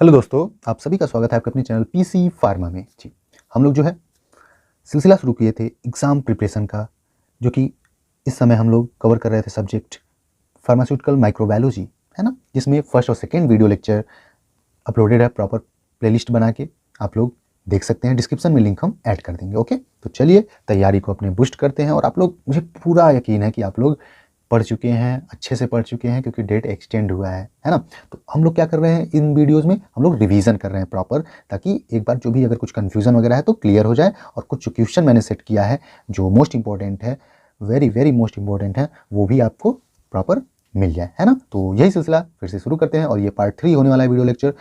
Hello दोस्तों, आप सभी का स्वागत है आपके अपने चैनल पीसी फार्मा में। जी, हम लोग जो है सिलसिला शुरू किए थे एग्ज़ाम प्रिपरेशन का, जो कि इस समय हम लोग कवर कर रहे थे सब्जेक्ट फार्मास्यूटिकल माइक्रोबायोलॉजी, है ना, जिसमें फर्स्ट और सेकेंड वीडियो लेक्चर अपलोडेड है प्रॉपर प्लेलिस्ट बना के। आप लोग देख सकते हैं, डिस्क्रिप्शन में लिंक हम ऐड कर देंगे। ओके, तो चलिए तैयारी को अपने बूस्ट करते हैं। और आप लोग, मुझे पूरा यकीन है कि आप लोग पढ़ चुके हैं, अच्छे से पढ़ चुके हैं, क्योंकि डेट एक्सटेंड हुआ है ना। तो हम लोग क्या कर रहे हैं, इन वीडियोस में हम लोग रिवीजन कर रहे हैं प्रॉपर, ताकि एक बार जो भी अगर कुछ कन्फ्यूजन वगैरह है तो क्लियर हो जाए। और कुछ क्वेश्चन मैंने सेट किया है जो मोस्ट इंपॉर्टेंट है, वेरी वेरी मोस्ट इंपॉर्टेंट है, वो भी आपको प्रॉपर मिल जाए, है ना। तो यही सिलसिला फिर से शुरू करते हैं, और ये पार्ट 3 होने वाला है वीडियो लेक्चर।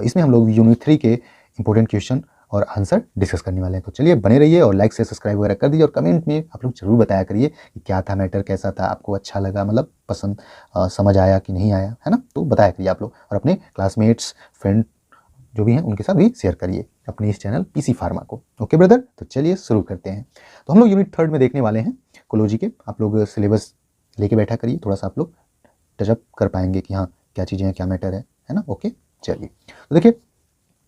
इसमें हम लोग यूनिट 3 के इंपॉर्टेंट क्वेश्चन और आंसर डिस्कस करने वाले हैं। तो चलिए बने रहिए, और लाइक से सब्सक्राइब वगैरह कर दीजिए, और कमेंट में आप लोग जरूर बताया करिए कि क्या था मैटर, कैसा था, आपको अच्छा लगा, मतलब पसंद समझ आया कि नहीं आया, है ना। तो बताया करिए आप लोग, और अपने क्लासमेट्स, फ्रेंड जो भी हैं उनके साथ भी शेयर करिए अपने इस चैनल पीसी फार्मा को। ओके ब्रदर, तो चलिए शुरू करते हैं। तो हम लोग यूनिट 3 में देखने वाले हैं कोलॉजी के। आप लोग सिलेबस लेके बैठा करिए, थोड़ा सा आप लोग टचअप कर पाएंगे कि हाँ क्या चीज़ें हैं, क्या मैटर है ना। ओके, चलिए तो देखिए,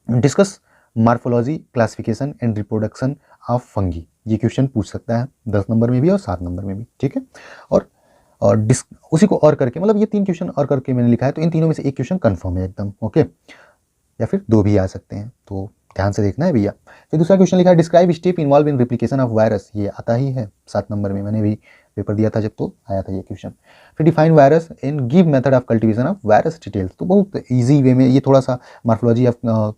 discuss morphology, classification and reproduction of fungi. ये क्वेश्चन पूछ सकता है 10 नंबर में भी और 7 नंबर में भी, ठीक है। और उसी को और करके, मतलब ये 3 क्वेश्चन और करके मैंने लिखा है, तो इन तीनों में से एक क्वेश्चन कंफर्म है एकदम। ओके, या फिर 2 भी आ सकते हैं, तो ध्यान से देखना है भैया। फिर दूसरा क्वेश्चन लिखा है, describe step involve in replication of virus. ये आता ही है 7 नंबर में, मैंने भी पेपर दिया था जब, तो आया था ये क्वेश्चन। फिर define virus and give method of cultivation of virus details. तो बहुत ईजी वे में, ये थोड़ा सा morphology of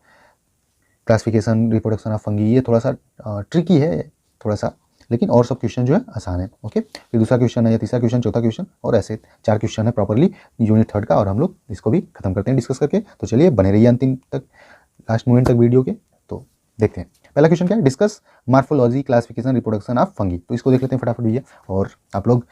classification, reproduction of fungi, ये थोड़ा सा ट्रिकी है थोड़ा सा, लेकिन और सब क्वेश्चन जो है आसान है। ओके, फिर दूसरा क्वेश्चन है, या तीसरा क्वेश्चन, चौथा क्वेश्चन, और ऐसे 4 क्वेश्चन है प्रॉपरली यूनिट 3 का, और हम लोग इसको भी खत्म करते हैं डिस्कस करके। तो चलिए बने रहिए अंतिम तक, लास्ट मोमेंट तक वीडियो के। तो देखते हैं पहला क्वेश्चन क्या है, discuss morphology, classification, reproduction of fungi. तो इसको देख लेते हैं फटाफट भैया। और आप लोग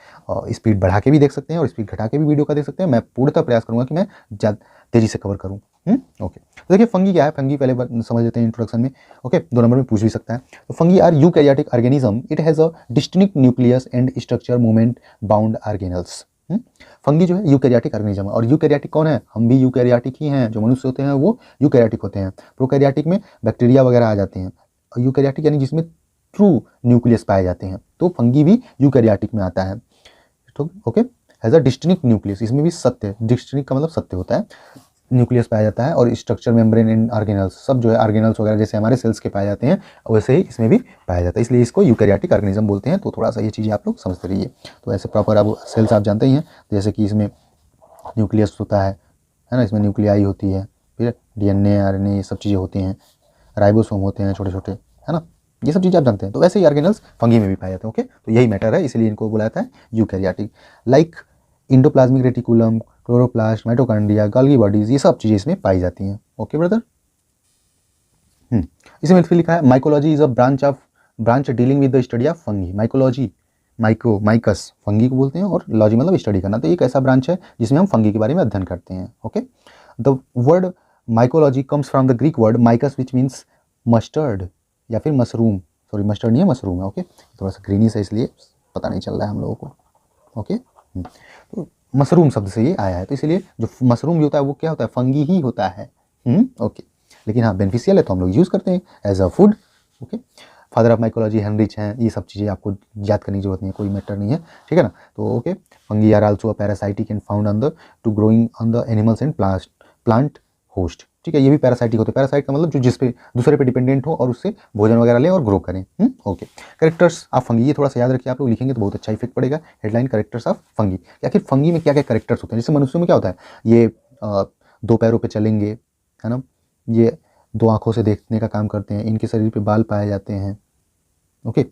स्पीड बढ़ा के भी देख सकते हैं और स्पीड घटा के भी वीडियो का देख सकते हैं। मैं पूर्णतः प्रयास करूंगा कि मैं ज़्यादा तेजी से कवर करूँ। ओके, तो देखिए फंगी क्या है, फंगी पहले समझ लेते हैं इंट्रोडक्शन में। ओके, 2 नंबर में पूछ भी सकता है। तो fungi are eukaryotic organism, it has a distinct nucleus and structure movement bound organelles. Fungi जो है यूकैरियोटिक ऑर्गेनिज्म है। और यूकैरियोटिक कौन है, हम भी यूकैरियोटिक ही हैं। जो मनुष्य होते हैं वो यूकैरियोटिक होते हैं। प्रोकैरियोटिक में बैक्टीरिया वगैरह आ जाते हैं, और यूकैरियोटिक यानी जिसमें ट्रू न्यूक्लियस पाए जाते हैं। तो फंगी भी यूकैरियोटिक में आता है। तो okay, has a distinct nucleus, इसमें भी सत्य, डिस्टिंक्ट का मतलब सत्य होता है, न्यूक्लियस पाया जाता है। और स्ट्रक्चर, मेम्ब्रेन एंड ऑर्गेनल्स, सब जो है ऑर्गेनल्स वगैरह जैसे हमारे सेल्स के पाए जाते हैं, वैसे ही इसमें भी पाया जाता है, इसलिए इसको यूकैरियोटिक ऑर्गेनिज्म बोलते हैं। तो थोड़ा सा ये चीज़ें आप लोग समझते रहिए। तो ऐसे प्रॉपर अब सेल्स आप जानते ही हैं, जैसे कि इसमें न्यूक्लियस होता है ना, इसमें न्यूक्लियाई होती है, फिर डीएनए, आरएनए, ये सब चीज़ें होती हैं, राइबोसोम होते हैं छोटे छोटे, है ना, ये सब चीज़ें आप जानते हैं। तो वैसे ही ऑर्गेनल्स फंगी में भी पाए जाते हैं। ओके, तो यही मैटर है, इसलिए इनको बुलाया था eukaryotic. Like endoplasmic reticulum, chloroplast, mitochondria, Golgi bodies, ये सब चीज़ें इसमें पाई जाती हैं। ओके ब्रदर, इसमें फिर लिखा है mycology is a branch dealing with the study of fungi. Mycology, mykes fungi को बोलते हैं, और लॉजी मतलब स्टडी करना। तो एक ऐसा ब्रांच है जिसमें हम फंगी के बारे में अध्ययन करते हैं। Okay, the word mycology comes from the Greek word mykes which means mustard, या फिर मशरूम। सॉरी, मस्टर्ड नहीं है, मशरूम है। ओके, थोड़ा सा ग्रीनिश है इसलिए पता नहीं चल रहा है हम लोगों को। ओके, तो मशरूम शब्द से ये आया है, तो इसलिए जो मशरूम भी होता है वो क्या होता है, फंगी ही होता है। ओके, लेकिन हाँ बेनिफिशियल है तो हम लोग यूज़ करते हैं as a food. Okay, father of mycology Heinrich हैं, ये सब चीज़ें आपको याद करने की जरूरत नहीं है, कोई मैटर नहीं है, ठीक है ना। तो okay, fungi are also a parasitic and found on the to growing on the animals and plant host. ठीक है, ये भी पैरासाइटिक होते हैं। पैरासाइट का मतलब जो जिस पे दूसरे पे डिपेंडेंट हो और उससे भोजन वगैरह लें और ग्रो करें। ओके, कैरेक्टर्स ऑफ फंगी, ये थोड़ा सा याद रखिए, आप लोग लिखेंगे तो बहुत अच्छा इफेक्ट पड़ेगा। Headline, characters of fungi. आखिर फंगी में क्या क्या कैरेक्टर्स होते हैं, जैसे मनुष्यों में क्या होता है, ये 2 पैरों पे चलेंगे, है ना, ये 2 आंखों से देखने का काम करते हैं, इनके शरीर पे बाल पाए जाते हैं। ओके,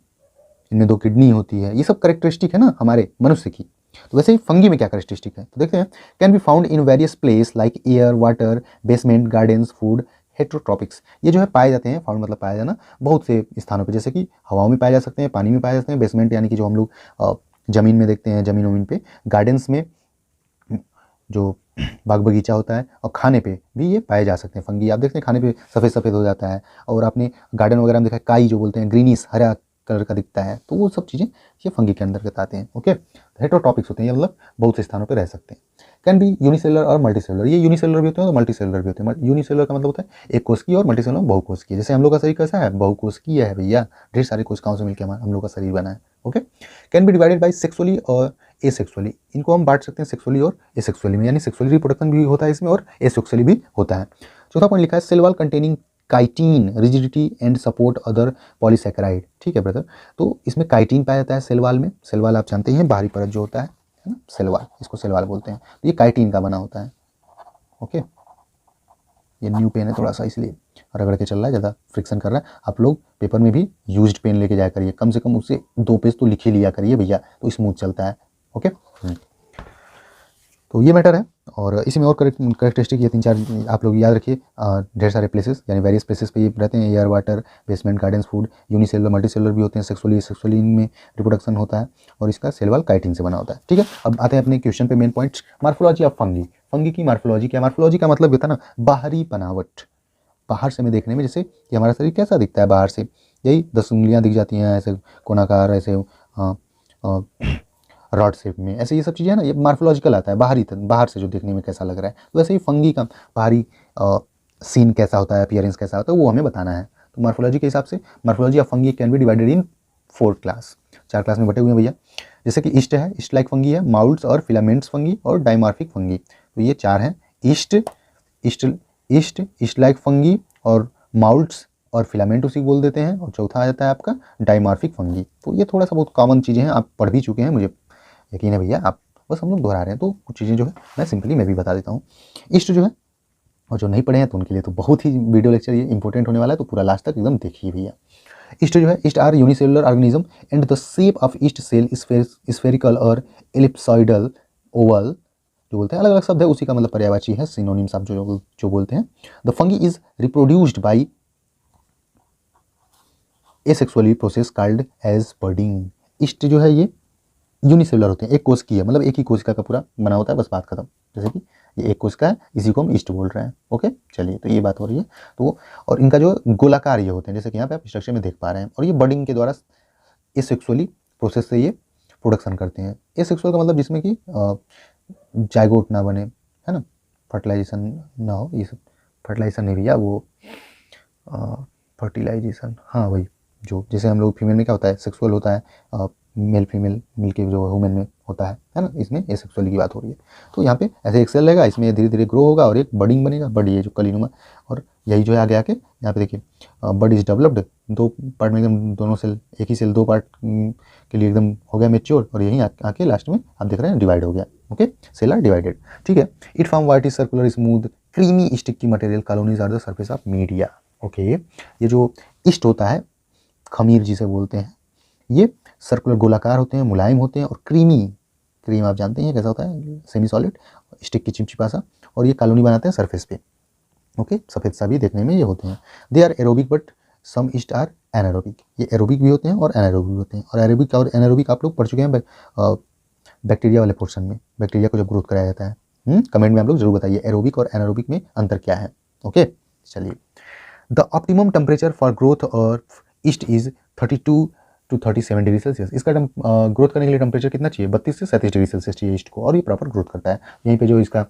इनमें 2 किडनी होती है, ये सब कैरेक्टरिस्टिक है ना हमारे मनुष्य की। तो वैसे ही फंगी में क्या कैरेक्टरिस्टिक है, तो देखते हैं। Can be found in various place like air, water, basement, gardens, food, heterotrophics. ये जो है पाए जाते हैं, फाउंड मतलब पाया जाना, बहुत से स्थानों पे, जैसे कि हवाओं में पाए जा सकते हैं, पानी में पाए जा सकते हैं, बेसमेंट यानी कि जो हम लोग ज़मीन में देखते हैं, ज़मीन वमीन पे, गार्डन्स में जो बाग बगीचा होता है, और खाने पे भी ये पाए जा सकते हैं फंगी। आप देखते हैं खाने पे सफ़ेद सफ़ेद हो जाता है, और आपने गार्डन वगैरह में देखा है, काई जो बोलते हैं, ग्रीनिश हरा कलर का दिखता है, तो वो सब चीज़ें ये फंगी के अंतर्गत आते हैं। ओके, हेट्रोट्रॉपिक्स होते हैं, ये मतलब बहुत से स्थानों पे रह सकते हैं। कैन बी यूनिसेलुलर और मल्टीसेलुलर, ये यूनिसेलुलर भी होते हैं और मल्टीसेलुलर भी होते हैं। यूनिसेलुलर का मतलब होता है एक कोशिकीय और मल्टीसेलुलर बहुकोशिकीय। जैसे हम लोग का शरीर कैसा है, बहुकोशिकीय है भैया, ढेर सारी कोशिकाओं से मिलकर हम लोग का शरीर बना है। Okay, can be divided by sexually और एसेक्सुअली, इनको हम बांट सकते हैं सेक्सुअली और एसेक्सुअली में, यानी सेक्सुअली रिप्रोडक्शन भी होता है इसमें और एसेक्सुअली भी होता है। चौथा पॉइंट लिखा है cell wall containing chitin rigidity and support other polysaccharide. ठीक है ब्रदर, तो इसमें काइटिन पाया जाता है सेल वॉल में। सेल वॉल आप जानते हैं बाहरी परत जो होता है ना, सेल वॉल, इसको सेल वॉल बोलते हैं। तो ये काइटिन का बना होता है। ओके, ये न्यू पेन है थोड़ा सा इसलिए रगड़ के चल रहा है, ज़्यादा फ्रिक्शन कर रहा है। आप लोग पेपर में भी यूज्ड पेन लेके जाया करिए, कम से कम उससे 2 पेज तो लिख ही लिया करिए भैया, तो स्मूथ चलता है। ओके, तो ये मैटर है। और इसी में और करेक्टरिस्टिक ये 3-4 आप लोग याद रखिए। ढेर सारे प्लेसेस यानी वेरियस प्लेसेस पे ये रहते हैं, air, water, basement, gardens, food, unicellular, multicellular भी होते हैं, सेक्सुअली इनमें रिप्रोडक्शन होता है और इसका सेल वॉल काइटिन से बना होता है। ठीक है, अब आते हैं अपने क्वेश्चन पे main points. Morphology of fungi, fungi की मार्फोलॉजी क्या? मार्फोलॉजी का मतलब होता है ना बाहरी बनावट, बाहर से में देखने में, जैसे कि हमारा शरीर कैसा दिखता है बाहर से, यही 10 उंगलियां दिख जाती हैं ऐसे कोनाकार, ऐसे रॉड शेप में, ऐसे ये सब चीज़ें ना, ये मार्फोलॉजिकल आता है, बाहर से जो देखने में कैसा लग रहा है। तो वैसे ही फंगी का बाहरी सीन कैसा होता है, अपीयरेंस कैसा होता है, वो हमें बताना है। तो मार्फोलॉजी के हिसाब से morphology of fungi can be divided in 4 class, 4 class में बटे हुए हैं भैया। जैसे कि ईस्ट है, ईस्ट लाइक फंगी है, माउल्ट्स और फिलामेंट्स फंगी और डाइमॉर्फिक फंगी। तो ये 4 हैं, ईस्ट लाइक फंगी और माउल्ट्स और फिलामेंट उसी को बोल देते हैं। और चौथा आ जाता है आपका डाइमॉर्फिक फंगी। तो ये थोड़ा सा बहुत कॉमन चीज़ें हैं, आप पढ़ भी चुके हैं, मुझे यकीन है भैया, आप बस हम लोग दोहरा रहे हैं। तो कुछ चीज़ें जो है मैं सिंपली मैं भी बता देता हूँ। ईस्ट जो है, और जो नहीं पढ़े हैं तो उनके लिए तो बहुत ही वीडियो लेक्चर ये इंपॉर्टेंट होने वाला है, तो पूरा लास्ट तक एकदम देखिए भैया। ईस्ट जो है, yeast are unicellular organism and the shape of yeast cell spherical और एलिप्सॉइडल ओवल, जो बोलते हैं अलग अलग शब्द है, उसी का मतलब पर्यायवाची है, सिनोनिम्स आप जो बोलते हैं। The fungi is reproduced by asexually process called as budding. Yeast जो है ये यूनिसेलुलर होते हैं, एक कोशिकीय, मतलब एक ही कोशिका का पूरा बना होता है, बस बात खत्म। जैसे कि ये एक कोशिका है, इसी को हम ईस्ट बोल रहे हैं। ओके, चलिए, तो ये बात हो रही है। तो और इनका जो गोलाकार ये होते हैं, जैसे कि यहाँ पे आप स्ट्रक्चर में देख पा रहे हैं, और ये बर्डिंग के द्वारा एसेक्सुअली प्रोसेस से ये प्रोडक्शन करते हैं। एसेक्सुअल का मतलब जिसमें कि जाइगोट ना बने, है ना, फर्टिलाइजेशन ना हो, ये सब फर्टिलाइजेशन नहीं भैया, वो फर्टिलाइजेशन, हाँ वही, जो जैसे हम लोग फीमेल में क्या होता है, सेक्सुअल होता है, मेल फीमेल मिलके जो ह्यूमन में होता है ना, इसमें एसेक्सुअली की बात हो रही है। तो यहाँ पे ऐसे एक सेल रहेगा, इसमें धीरे धीरे ग्रो होगा और एक बडिंग बनेगा, बडी है जो कलीनुमा, और यही जो है आगे आके यहाँ पे देखिए बड इज डेवलप्ड, 2 पार्ट में एकदम, दोनों सेल, एक ही सेल 2 पार्ट के लिए एकदम हो गया मेच्योर, और यहीं आके लास्ट में आप देख रहे हैं डिवाइड हो गया। Okay, cell are divided. ठीक है, it form white is circular smooth creamy sticky material colonies are the surface of media. Okay, ये जो ईस्ट होता है, खमीर जिसे बोलते हैं, ये सर्कुलर गोलाकार होते हैं, मुलायम होते हैं और क्रीम आप जानते हैं कैसा होता है, सेमी सॉलिड, स्टिक की चिपचिपा सा, और ये कॉलोनी बनाते हैं सरफेस पे। ओके, सफ़ेद सा भी देखने में ये होते हैं। They are aerobic but some yeast are anaerobic, ये एरोबिक भी होते हैं और एनारोबिक भी होते हैं। और एरोबिक और एनारोबिक आप लोग पढ़ चुके हैं बैक्टीरिया वाले पोर्शन में, बैक्टीरिया को जब ग्रोथ कराया जाता है। कमेंट में आप लोग जरूर बताइए एरोबिक और एनारोबिक में अंतर क्या है। ओके, चलिए, the optimum temperature for growth of east is 32 to 37 degree Celsius. इसका ग्रोथ करने के लिए टेम्परेचर कितना चाहिए, 32 से 37 डिग्री सेल्सियस चाहिए ईस्ट को, और ये प्रॉपर ग्रोथ करता है। यहीं पे जो इसका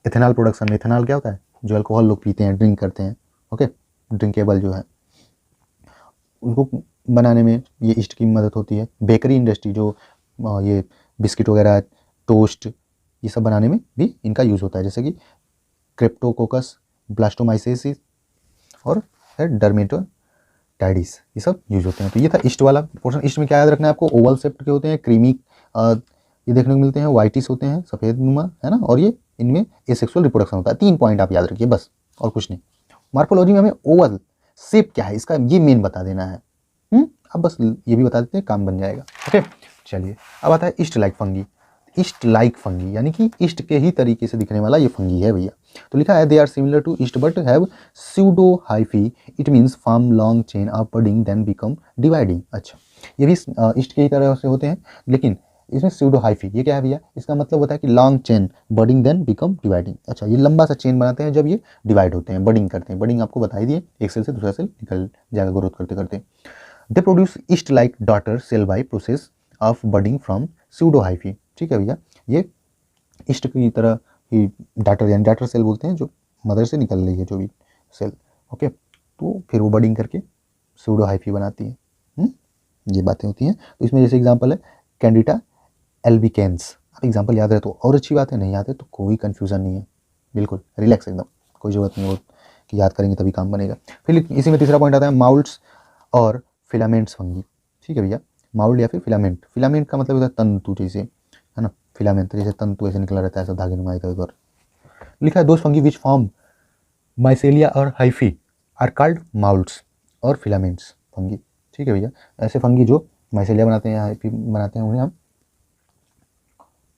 इथेनॉल प्रोडक्शन, इथेनॉल क्या होता है, जो अल्कोहल लोग पीते हैं, ड्रिंक करते हैं, ओके, ड्रिंकेबल जो है, उनको बनाने में ये ईस्ट की मदद होती है। बेकरी इंडस्ट्री, जो ये बिस्किट वगैरह, टोस्ट, ये सब बनाने में भी इनका यूज़ होता है, जैसे कि क्रिप्टोकोकस, ब्लास्टोमाइसेसिस और डर्मेटोटाइडिस, ये सब यूज होते हैं। तो ये था ईस्ट वाला पोर्शन। ईस्ट में क्या याद रखना है आपको, ओवल शेप्ड के होते हैं, क्रीमी ये देखने को मिलते हैं, वाइटिस होते हैं, सफ़ेद नुमा, है ना, और ये इनमें एसेक्सुअल रिप्रोडक्शन होता है। 3 पॉइंट आप याद रखिए बस, और कुछ नहीं। मार्फोलॉजी में हमें ओवल शेप क्या है इसका, ये मेन बता देना है। अब बस ये भी बता देते हैं, काम बन जाएगा। ओके, चलिए, अब आता है east like fungi. East like fungi यानी कि ईस्ट के ही तरीके से दिखने वाला ये फंगी है भैया। तो लिखा है they are similar to yeast but have pseudo hyphae, it means form long chain of budding then become dividing. अच्छा, ये भी ईस्ट के ही तरह से होते हैं, लेकिन इसमें स्यूडो हाइफी, ये क्या है भैया, इसका मतलब होता है कि long chain budding then become dividing. अच्छा, ये लंबा सा चेन बनाते हैं जब ये डिवाइड होते हैं, बडिंग करते हैं। बडिंग आपको बता ही दिए, एक सेल से दूसरा सेल निकल जाएगा ग्रोथ करते करते। They produce yeast like daughter cell by process of budding from pseudo hyphae. ठीक है भैया, ये ईस्ट की तरह ही डाटर, यानी डाटर सेल बोलते हैं जो मदर से निकल रही है जो भी सेल, ओके, तो फिर वो बडिंग करके सूडो हाइफी बनाती है। ये बातें होती हैं। तो इसमें जैसे एग्जांपल है कैंडिडा एल्बिकेंस। आप एग्जांपल याद रहे तो और अच्छी बात है, नहीं याद है तो कोई कन्फ्यूज़न नहीं है, बिल्कुल रिलैक्स एकदम, कोई ज़रूरत नहीं हो कि याद करेंगे तभी काम बनेगा। फिर इसी में तीसरा पॉइंट आता है माउल्ट्स और फिलामेंट्स फंगी। ठीक है भैया, माउल्ड या फिर फिलामेंट। फिलामेंट का मतलब होता है तंतु जैसे, है ना, फिलामेंट जैसे तंतु ऐसे निकला रहता है, सब धागे नुमा इधर उधर। लिखा है those fungi which form mycelia और हाइफी आर कॉल्ड माउल्ट्स और फिलामेंट्स फंगी। ठीक है भैया, ऐसे फंगी जो माइसेलिया बनाते हैं, हाइफी बनाते हैं, उन्हें हम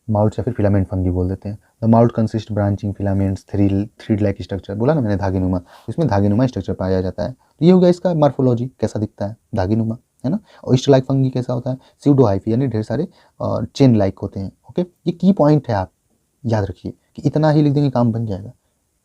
माउल्ट्स या फिर फिलामेंट फंगी बोल देते हैं। The mould consist branching filaments thread like structure, बोला ना मैंने धागे नुमा, इसमें धागे नुमा स्ट्रक्चर पाया जाता है। तो ये हो गया इसका मार्फोलॉजी, कैसा दिखता है धागे नुमा, है ना। और ईस्ट लाइक फंगी कैसा होता है, स्यूडो हाइफी, यानी ढेर सारे चेन लाइक होते हैं। ओके, ये की पॉइंट है, आप याद रखिए कि इतना ही लिख देंगे काम बन जाएगा।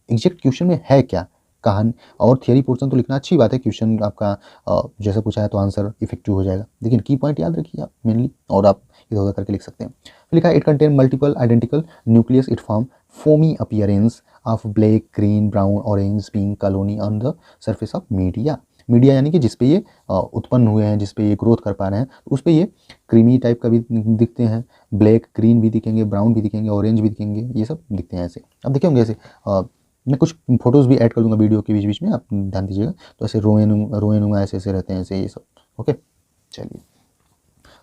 एग्जैक्ट क्वेश्चन में है क्या कहानी, और थियरी पोर्शन तो लिखना अच्छी बात है, क्वेश्चन आपका जैसे पूछा है तो आंसर इफेक्टिव हो जाएगा, लेकिन की पॉइंट याद रखिए आप मेनली, और आप इधर उधर करके लिख सकते हैं। फिर लिखा है it contain multiple identical nucleus, it form foamy appearance of black, green, brown, orange, pink colony on the surface of media. Media यानी कि जिसपे ये उत्पन्न हुए हैं, जिसपे ये ग्रोथ कर पा रहे हैं, उस पर ये क्रीमी टाइप का भी दिखते हैं, ब्लैक ग्रीन भी दिखेंगे, ब्राउन भी दिखेंगे, ऑरेंज भी दिखेंगे, ये सब दिखते हैं ऐसे। अब देखे होंगे ऐसे, मैं कुछ फोटोज़ भी ऐड कर दूंगा वीडियो के बीच बीच में, आप ध्यान दीजिएगा। तो ऐसे रोएनुमा ऐसे ऐसे रहते हैं ऐसे, ये सब। ओके, चलिए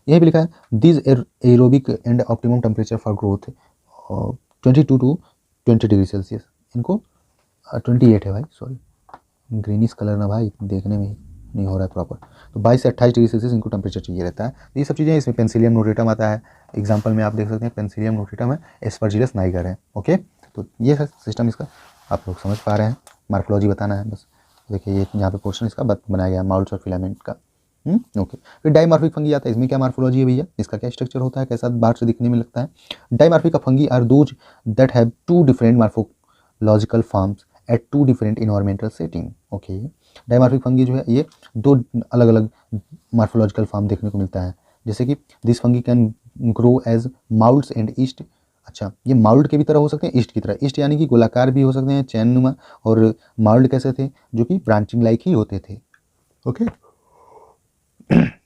यही भी लिखा है this aerobic and optimum temperature for growth 22 to 20 degree Celsius. इनको 28 है भाई, सॉरी ग्रीनिश कलर ना भाई, देखने में नहीं हो रहा है प्रॉपर। तो 22 से 28 डिग्री सेल्सियस इनको टेम्परेचर चाहिए रहता है। तो ये सब चीज़ें, इसमें पेंसिलियम नोटेटम आता है, एग्जाम्पल में आप देख सकते हैं पेंसिलियम नोटेटम है, एस्परजिलस नाइगर है। ओके, तो ये है सिस्टम इसका, आप लोग समझ पा रहे हैं, मार्फोलॉजी बताना है बस। देखिए ये यहाँ पे पोर्शन इसका बनाया गया माउल्ट्स और फिलामेंट का। ओके, फिर डाइमॉर्फिक फंगी आता है, इसमें क्या मार्फोलॉजी है भैया, इसका क्या स्ट्रक्चर होता है, कैसा बाहर से दिखने में लगता है। Dimorphic fungi are those that have two different morphological forms at two different environmental setting. Okay, dimorphic fungi जो है ये दो अलग अलग मार्फोलॉजिकल फॉर्म देखने को मिलता है, जैसे कि this fungi can grow as moulds and yeast. अच्छा, ये माउल्ड के भी तरह हो सकते हैं, ईस्ट की तरह, ईस्ट यानी कि गोलाकार भी हो सकते हैं, चैन नुमा, और माउल्ड कैसे थे, जो कि ब्रांचिंग लाइक ही होते थे। ओके,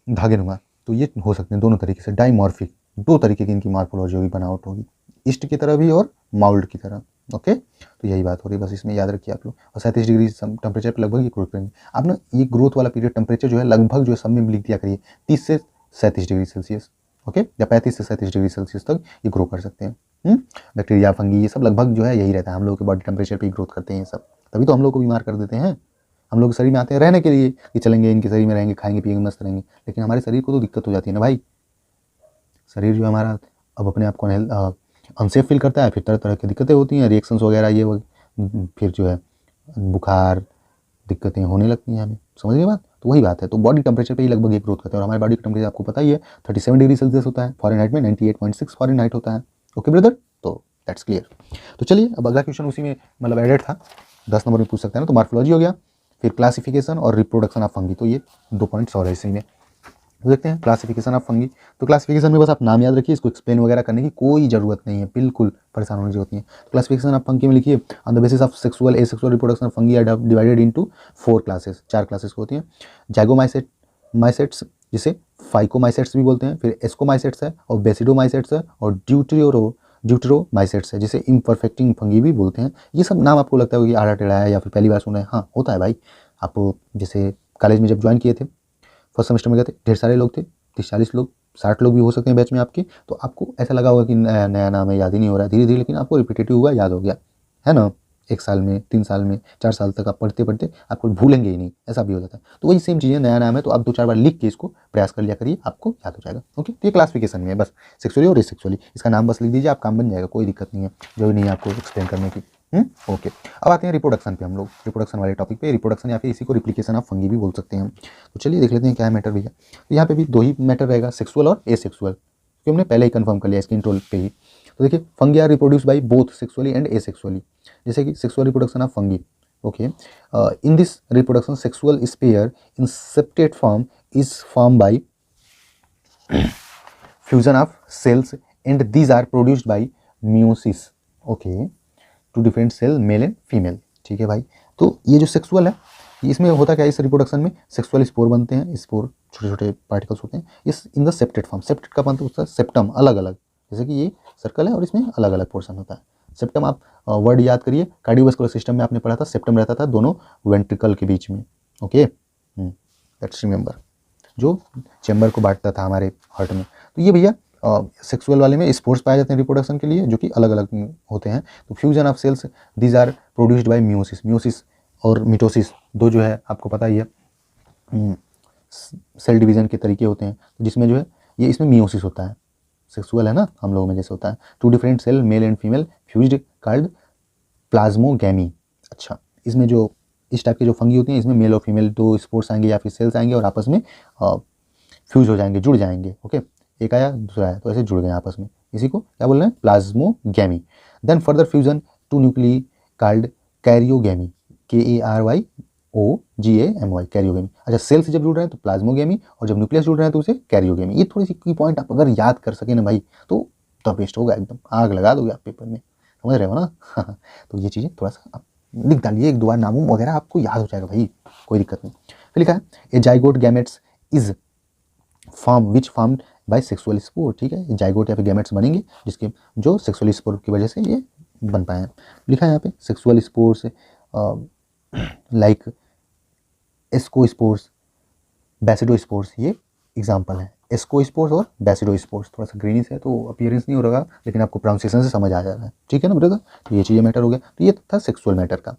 धागे नुमा, तो ये हो सकते हैं दोनों तरीके से। डाइमॉर्फिक, दो तरीके की इनकी मार्फोलॉजी होगी, बनावट होगी, ईस्ट की तरह भी और माउल्ड की तरह। ओके, तो यही बात हो रही है, बस इसमें याद रखिए आप लोग। और 37 डिग्री टेम्परेचर पर लगभग ये ग्रोथ करेंगे। आप ना ये ग्रोथ वाला पीरियड टेम्परेचर जो है लगभग जो है सब में लिख दिया करिए, 30 से 37 डिग्री सेल्सियस। ओके, या 35 से 37 डिग्री सेल्सियस तक ये ग्रो कर सकते हैं। बैक्टीरिया फंगी ये सब लगभग जो है यही रहता है, हम लोग के बॉडी टेम्परेचर पे ग्रोथ करते हैं ये सब, तभी तो हम लोग को बीमार कर देते हैं। हम लोग शरीर में आते हैं रहने के लिए कि चलेंगे इनके शरीर में रहेंगे, खाएंगे पिएंगे मस्त रहेंगे, लेकिन हमारे शरीर को तो दिक्कत हो जाती है ना भाई। शरीर जो हमारा अब अपने आप को अनसेफ फील करता है, फिर तरह तरह की दिक्कतें होती हैं, रिएक्शंस वगैरह ये फिर जो है बुखार दिक्कतें होने लगती हैं हमें, समझ गए बात। तो वही बात है, तो बॉडी टेम्परेचर पे ही लगभग ये ग्रोथ करते हैं, और हमारे बॉडी का टेम्परेचर आपको पता ही है 37 डिग्री सेल्सियस होता है, फॉरेनहाइट में 98.6 फॉरेनहाइट होता है। ओके ब्रदर, तो दैट्स क्लियर। तो चलिए अब अगला क्वेश्चन उसी में मतलब एडेड था, 10 नंबर में पूछ सकते हैं ना। तो मार्फोलॉजी हो गया, फिर क्लासिफिकेशन और रिप्रोडक्शन ऑफ फंगी, तो ये 2 पॉइंट्स और है इसी में। तो देखते हैं क्लासिफिकेशन ऑफ फंगी। तो क्लासिफिकेशन में बस आप नाम याद रखिए, इसको एक्सप्लेन वगैरह करने की कोई ज़रूरत नहीं है, बिल्कुल परेशान होने की जरूरत नहीं है। क्लासिफिकेशन ऑफ फंगी में लिखिए on the basis of sexual asexual reproduction of fungi are divided into 4 classes, 4 classes होती हैं। जाइगोमाइसेट्स जिसे फाइकोमाइसेट्स भी बोलते हैं, फिर एस्कोमाइसेट्स है, और बेसिडोमाइसेट्स है, और ड्यूटेरोमाइसेट्स है जिसे इम्परफेक्टिंग फंगी भी बोलते हैं। ये सब नाम आपको लगता है कि आड़ा टेढ़ा है या फिर पहली बार सुना है, हाँ होता है भाई। आप जैसे कॉलेज में जब ज्वाइन किए थे, फर्स्ट सेमेस्टर में गए थे, ढेर सारे लोग थे, 30-40 लोग, 60 लोग भी हो सकते हैं बैच में आपके, तो आपको ऐसा लगा होगा कि नया नया नाम है, याद ही नहीं हो रहा है, धीरे धीरे लेकिन आपको रिपीटेटिव हुआ, याद हो गया, है ना। 1 साल में, 3 साल में, 4 साल तक आप पढ़ते पढ़ते आपको भूलेंगे ही नहीं, ऐसा भी हो जाता है। तो वही सेम चीज़ें, नया नाम है तो आप 2-4 बार लिख के इसको प्रयास कर लिया करिए, आपको याद हो जाएगा। ओके, तो ये क्लासिफिकेशन में है, बस सेक्सुअली और एसेक्सुअली, इसका नाम बस लिख दीजिए, आप काम बन जाएगा, कोई दिक्कत नहीं है, जो भी नहीं है आपको एक्सप्लेन करने की। ओके, अब आते हैं रिप्रोडक्शन पे, हम लोग रिप्रोडक्शन वाले टॉपिक पे, रिप्रोडक्शन या फिर इसी को रिप्लिकेशन ऑफ फंगी भी बोल सकते हैं। तो चलिए देख लेते हैं क्या है मैटर भैया। तो यहाँ पे भी 2 ही मैटर रहेगा, सेक्सुअल और एसेक्सुअल, क्योंकि हमने पहले ही कंफर्म कर लिया इसके इंट्रो पे ही। तो देखिए fungi are reproduce by both sexually and asexually, जैसे कि sexual reproduction of fungi. Okay, in this reproduction sexual spore in separate form is form by fusion of cells and these are produced by meiosis, okay, two different cell male and female, ठीक है भाई। तो ये जो sexual है, इसमें होता क्या है, इस रिप्रोडक्शन में सेक्सुअल स्पोर बनते हैं, स्पोर छोटे छोटे पार्टिकल्स होते हैं इस in the septate form. Septate का मतलब होता है सेप्टम, अलग अलग, जैसे कि ये सर्कल है और इसमें अलग अलग पोर्शन होता है। सेप्टम आप वर्ड याद करिए, कार्डियोवास्कुलर सिस्टम में आपने पढ़ा था, सेप्टम रहता था दोनों वेंट्रिकल के बीच में, ओके, लेट्स रिमेंबर, जो चैम्बर को बांटता था हमारे हार्ट में। तो ये भैया सेक्सुअल वाले में स्पोर्स पाए जाते हैं रिप्रोडक्शन के लिए, जो कि अलग अलग होते हैं। तो fusion of cells these are produced by meiosis, meiosis और मिटोसिस दो जो है आपको पता ही है सेल डिवीजन के तरीके होते हैं, तो जिसमें जो है ये इसमें मियोसिस होता है, सेक्सुअल है ना हम लोगों में जैसे होता है। Two different cell male and female fused called plasmogamy. अच्छा, इसमें जो इस टाइप के जो फंगी होती हैं, इसमें मेल और फीमेल दो स्पोर्स आएंगे या फिर सेल्स आएंगे और आपस में फ्यूज हो जाएंगे, जुड़ जाएंगे, ओके, एक आया दूसरा आया तो ऐसे जुड़ गए आपस में, इसी को क्या बोल रहे हैं, plasmogamy. Then further fusion two nuclei called karyogamy, KARYOGAMY, karyogamy. अच्छा, सेल से जब जुड़ रहे हैं तो प्लाज्मोगेमी, और जब न्यूक्लियस जुड़ रहे हैं तो उसे कैरियोगेमी। ये थोड़ी सी की पॉइंट आप अगर याद कर सके ना भाई तो बेस्ट होगा, एकदम आग लगा दोगे आप पेपर में, समझ रहे हो ना। तो ये चीज़ें थोड़ा सा आप लिख डालिए, एक दो बार नामों वगैरह आपको याद हो जाएगा भाई, कोई दिक्कत नहीं। फिर लिखा है a zygote gametes is form which formed by sexual spore, ठीक है, जाइगोट या फिर गैमेट्स बनेंगे जिसके जो सेक्सुअल स्पोर की वजह से ये बन पाए हैं। लिखा है यहाँ पे सेक्सुअल स्पोर्स लाइक एस्कोस्पोर्स, बैसिडोस्पोर्स, ये एग्जाम्पल है। एस्कोस्पोर्स और बैसिडोस्पोर्स, थोड़ा सा ग्रीनिश है तो अपीयरेंस नहीं हो रहा, लेकिन आपको प्रोनाउंसिएशन से समझ आ जा रहा है, ठीक है ना ब्रदर। तो ये चीज़ें मैटर हो गया। तो ये था सेक्सुअल मैटर का।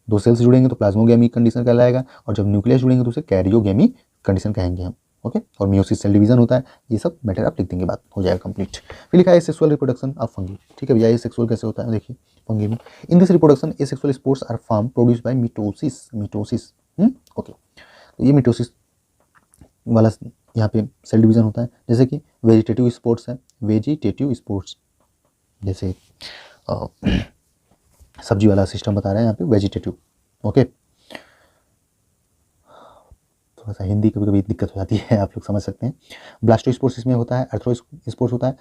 दो सेल्स जुड़ेंगे तो प्लाज्मोगेमी कंडीशन कहलाएगा, और जब न्यूक्लियस जुड़ेंगे तो उसे कैरियोगेमी कंडीशन कहेंगे हम, ओके। और मियोसिस सेल डिवीजन होता है, ये सब मैटर आप लिख देंगे, बात हो जाएगा कंप्लीट। फिर लिखा है सेक्सुअल रिप्रोडक्शन ऑफ फंगी, ठीक है भैया, ये सेक्सुअल कैसे होता है देखिए फंगी में। In this reproduction asexual spores are form produced by mitosis, mitosis, okay. तो ये मिटोसिस वाला यहाँ पे सेल डिवीजन होता है, जैसे कि वेजिटेटिव स्पोर्ट्स है, वेजिटेटिव स्पोर्ट्स, जैसे सब्जी वाला सिस्टम बता रहे हैं यहाँ पे वेजिटेटिव, ओके। थोड़ा सा हिंदी कभी कभी दिक्कत हो जाती है, आप लोग समझ सकते हैं। ब्लास्टोस्पोर्स इसमें होता है, अर्थ्रोस्पोर्स होता है,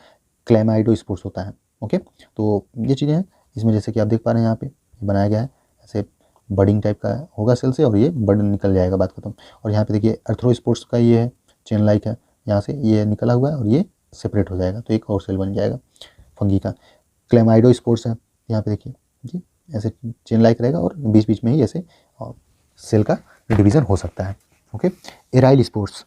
क्लेमाइडोस्पोर्स होता है, ओके। तो ये चीज़ें हैं इसमें, जैसे कि आप देख पा रहे हैं यहाँ पे बनाया गया है, ऐसे बडिंग टाइप का होगा सेल से और ये बड निकल जाएगा, बात खत्म। और यहाँ पे देखिए अर्थ्रोस्पोर्स का ये है, चेन लाइक है, यहाँ से ये निकला हुआ है और ये सेपरेट हो जाएगा तो एक और सेल बन जाएगा फंगी का। क्लेमाइडोस्पोर्स है, यहाँ पे देखिए जी, ऐसे चेन लाइक रहेगा और बीच बीच में ही ऐसे सेल का डिवीज़न हो सकता है, ओके। एराइल स्पोर्स,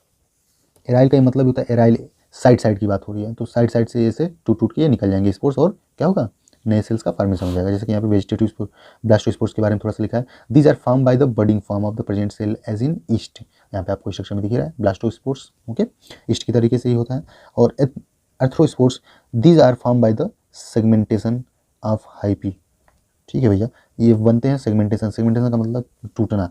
एराइल का मतलब होता है एराइल, साइड साइड की बात हो रही है, तो साइड साइड से ऐसे टूट टूट के निकल जाएंगे स्पोर्स और क्या होगा, नए सेल्स का फॉर्मेशन हो जाएगा। जैसे कि यहाँ पे वेजिटेटिव स्पोर, ब्लास्टोस्पोर्स के बारे में थोड़ा सा लिखा है, these are form by the budding form of the present cell as in yeast, यहाँ पे आपको इस सेक्शन में दिख रहा है ब्लास्टोस्पोर्स, ओके, ईस्ट की तरीके से ही होता है। और arthrospores these are form by the segmentation of hyphae, ठीक है भैया, ये बनते हैं सेगमेंटेशन, सेगमेंटेशन का मतलब टूटना,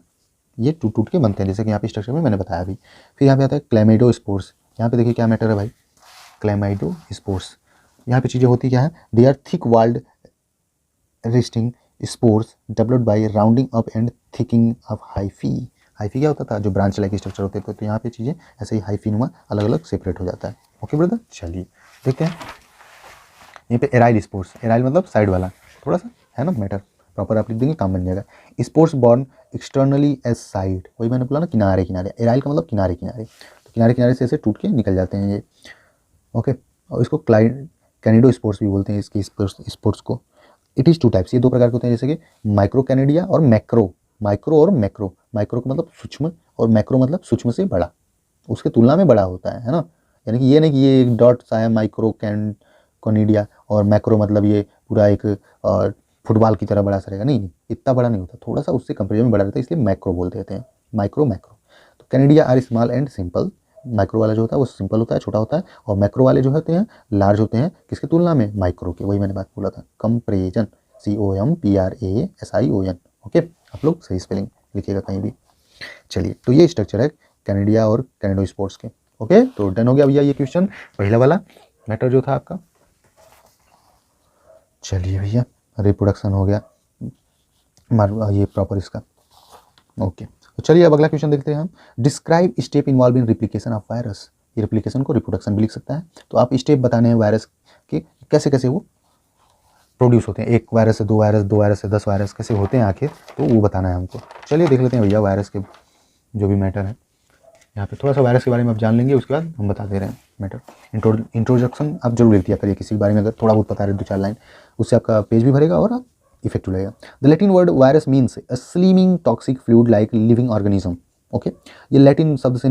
ये टूट टूट के बनते हैं, जैसे कि यहाँ पे स्ट्रक्चर में मैंने बताया अभी। फिर यहाँ पे आता है क्लेमाइडोस्पोर्स, यहाँ पे देखिए क्या मैटर है भाई, क्लेमाइडोस्पोर्स, यहाँ पे चीज़ें होती क्या है, they are thick walled resting spores developed by rounding up and thickening of hyphae. Hyphae क्या होता था, जो ब्रांच लाइक स्ट्रक्चर होते थे, तो यहाँ पे चीज़ें ऐसे ही हाइफी नुमा अलग अलग सेपरेट हो जाता है, ओके ब्रदर। चलिए देखते हैं यहाँ पे एराइल स्पोर्स, एराइल मतलब साइड वाला, थोड़ा सा है ना मैटर, प्रॉपर आप लिख देंगे काम बन जाएगा। Spores borne externally as side, वही मैंने बोला ना किनारे किनारे, एराइल का मतलब किनारे किनारे, तो किनारे किनारे से ऐसे टूट के निकल जाते हैं ये, ओके। और इसको कैनिडो स्पोर्ट्स भी बोलते हैं इसकी स्पोर्ट्स को। इट इज़ टू टाइप्स, ये दो प्रकार के होते हैं, जैसे कि माइक्रो कैनिडिया और मैक्रो, माइक्रो और मैक्रो। माइक्रो का मतलब सूक्ष्म और मैक्रो मतलब सूक्ष्म से बड़ा, उसके तुलना में बड़ा होता है ना, यानी कि ये नहीं कि ये एक डॉट सा है माइक्रो कैनिडिया और मैक्रो मतलब ये पूरा एक फुटबॉल की तरह बड़ा सा रहेगा, नहीं, इतना बड़ा नहीं होता, थोड़ा सा उससे कंपेरिजन में बड़ा रहता है, इसलिए मैक्रो बोलते रहते हैं, माइक्रो मैक्रो। तो conidia are small and simple, micro वाला जो होता है वो सिंपल होता है, छोटा होता है, और मैक्रो वाले जो होते हैं लार्ज होते हैं, किसके तुलना में, माइक्रो के, वही मैंने बात बोला था, कंपेरिजन, COMPRASION, ओके। आप लोग सही स्पेलिंग लिखिएगा कहीं भी। चलिए, तो ये स्ट्रक्चर है कैनिडिया और कैनिडो स्पोर्ट्स के, ओके। तो डन हो गया भैया ये क्वेश्चन, पहला वाला मैटर जो था आपका। चलिए भैया, रिप्रोडक्शन हो गया ये प्रॉपर इसका, ओके। तो चलिए अब अगला क्वेश्चन देखते हैं हम। Describe step involve in replication of virus, ये रिप्लिकेशन को रिप्रोडक्शन भी लिख सकता है, तो आप स्टेप बताने हैं वायरस के कैसे कैसे वो प्रोड्यूस होते हैं, एक वायरस से 2 वायरस, 2 वायरस से 10 वायरस, कैसे होते हैं आखिर, तो वो बताना है हमको। चलिए देख लेते हैं भैया वायरस के जो भी मैटर है। यहाँ पे थोड़ा सा वायरस के बारे में आप जान लेंगे, उसके बाद हम बता दे रहे हैं मैटर। इंट्रोडक्शन आप जरूर लिख दिया करिए किसी के बारे में, अगर थोड़ा बहुत बता रहे 2-4 लाइन, उससे आपका पेज भी भरेगा और आप इफेक्टिव लगेगा। The Latin word virus means a sliming toxic fluid like living organism. Okay, ये लैटिन शब्द से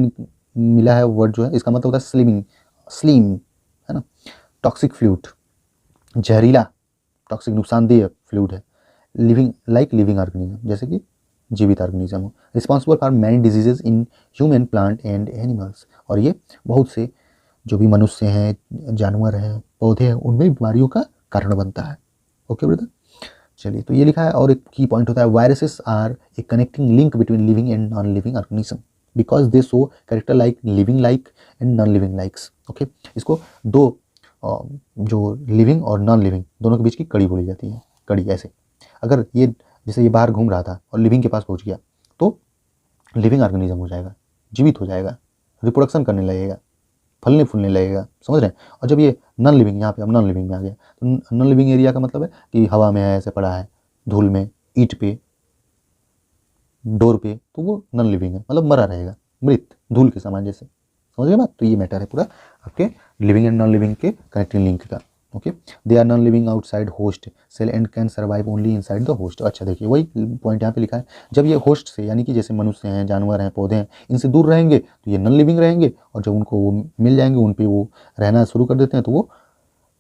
मिला है वर्ड जो है, इसका मतलब होता है स्लीमिंग, स्लीम है ना, टॉक्सिक फ्लूइड, जहरीला, टॉक्सिक नुकसानदेह फ्लूइड है, लिविंग लाइक लिविंग ऑर्गेनिज्म, जैसे कि जीवित ऑर्गेनिज्म हो, responsible for many diseases in human, plant and animals. और ये बहुत से जो भी मनुष्य हैं, जानवर हैं, पौधे हैं, उनमें बीमारियों का कारण बनता है। ओके ब्रदर, चलिए तो ये लिखा है। और एक की पॉइंट होता है, viruses are a connecting link between living and non living organism because they show character like and non living likes. Okay, इसको दो जो लिविंग और नॉन लिविंग दोनों के बीच की कड़ी बोली जाती है। कड़ी ऐसे, अगर ये जैसे ये बाहर घूम रहा था और लिविंग के पास पहुंच गया तो लिविंग ऑर्गेनिज्म हो जाएगा, जीवित हो जाएगा, रिप्रोडक्शन करने लगेगा, फलने फूलने लगेगा, समझ रहे हैं। और जब ये नॉन लिविंग, यहाँ पे अब नॉन लिविंग में आ गया, तो नॉन लिविंग एरिया का मतलब है कि हवा में है, ऐसे पड़ा है, धूल में, ईंट पे, डोर पे, तो वो नॉन लिविंग है, मतलब मरा रहेगा, मृत, धूल के समान जैसे, समझ गए बात। तो ये मैटर है पूरा आपके लिविंग एंड नॉन लिविंग के कनेक्टिंग लिंक का। Okay, they are non living outside host cell and can survive only inside the host. अच्छा देखिए वही पॉइंट यहाँ पे लिखा है, जब ये होस्ट से, यानी कि जैसे मनुष्य हैं, जानवर हैं, पौधे हैं, इनसे दूर रहेंगे तो ये नॉन लिविंग रहेंगे, और जब उनको वो मिल जाएंगे, उन पर वो रहना शुरू कर देते हैं, तो वो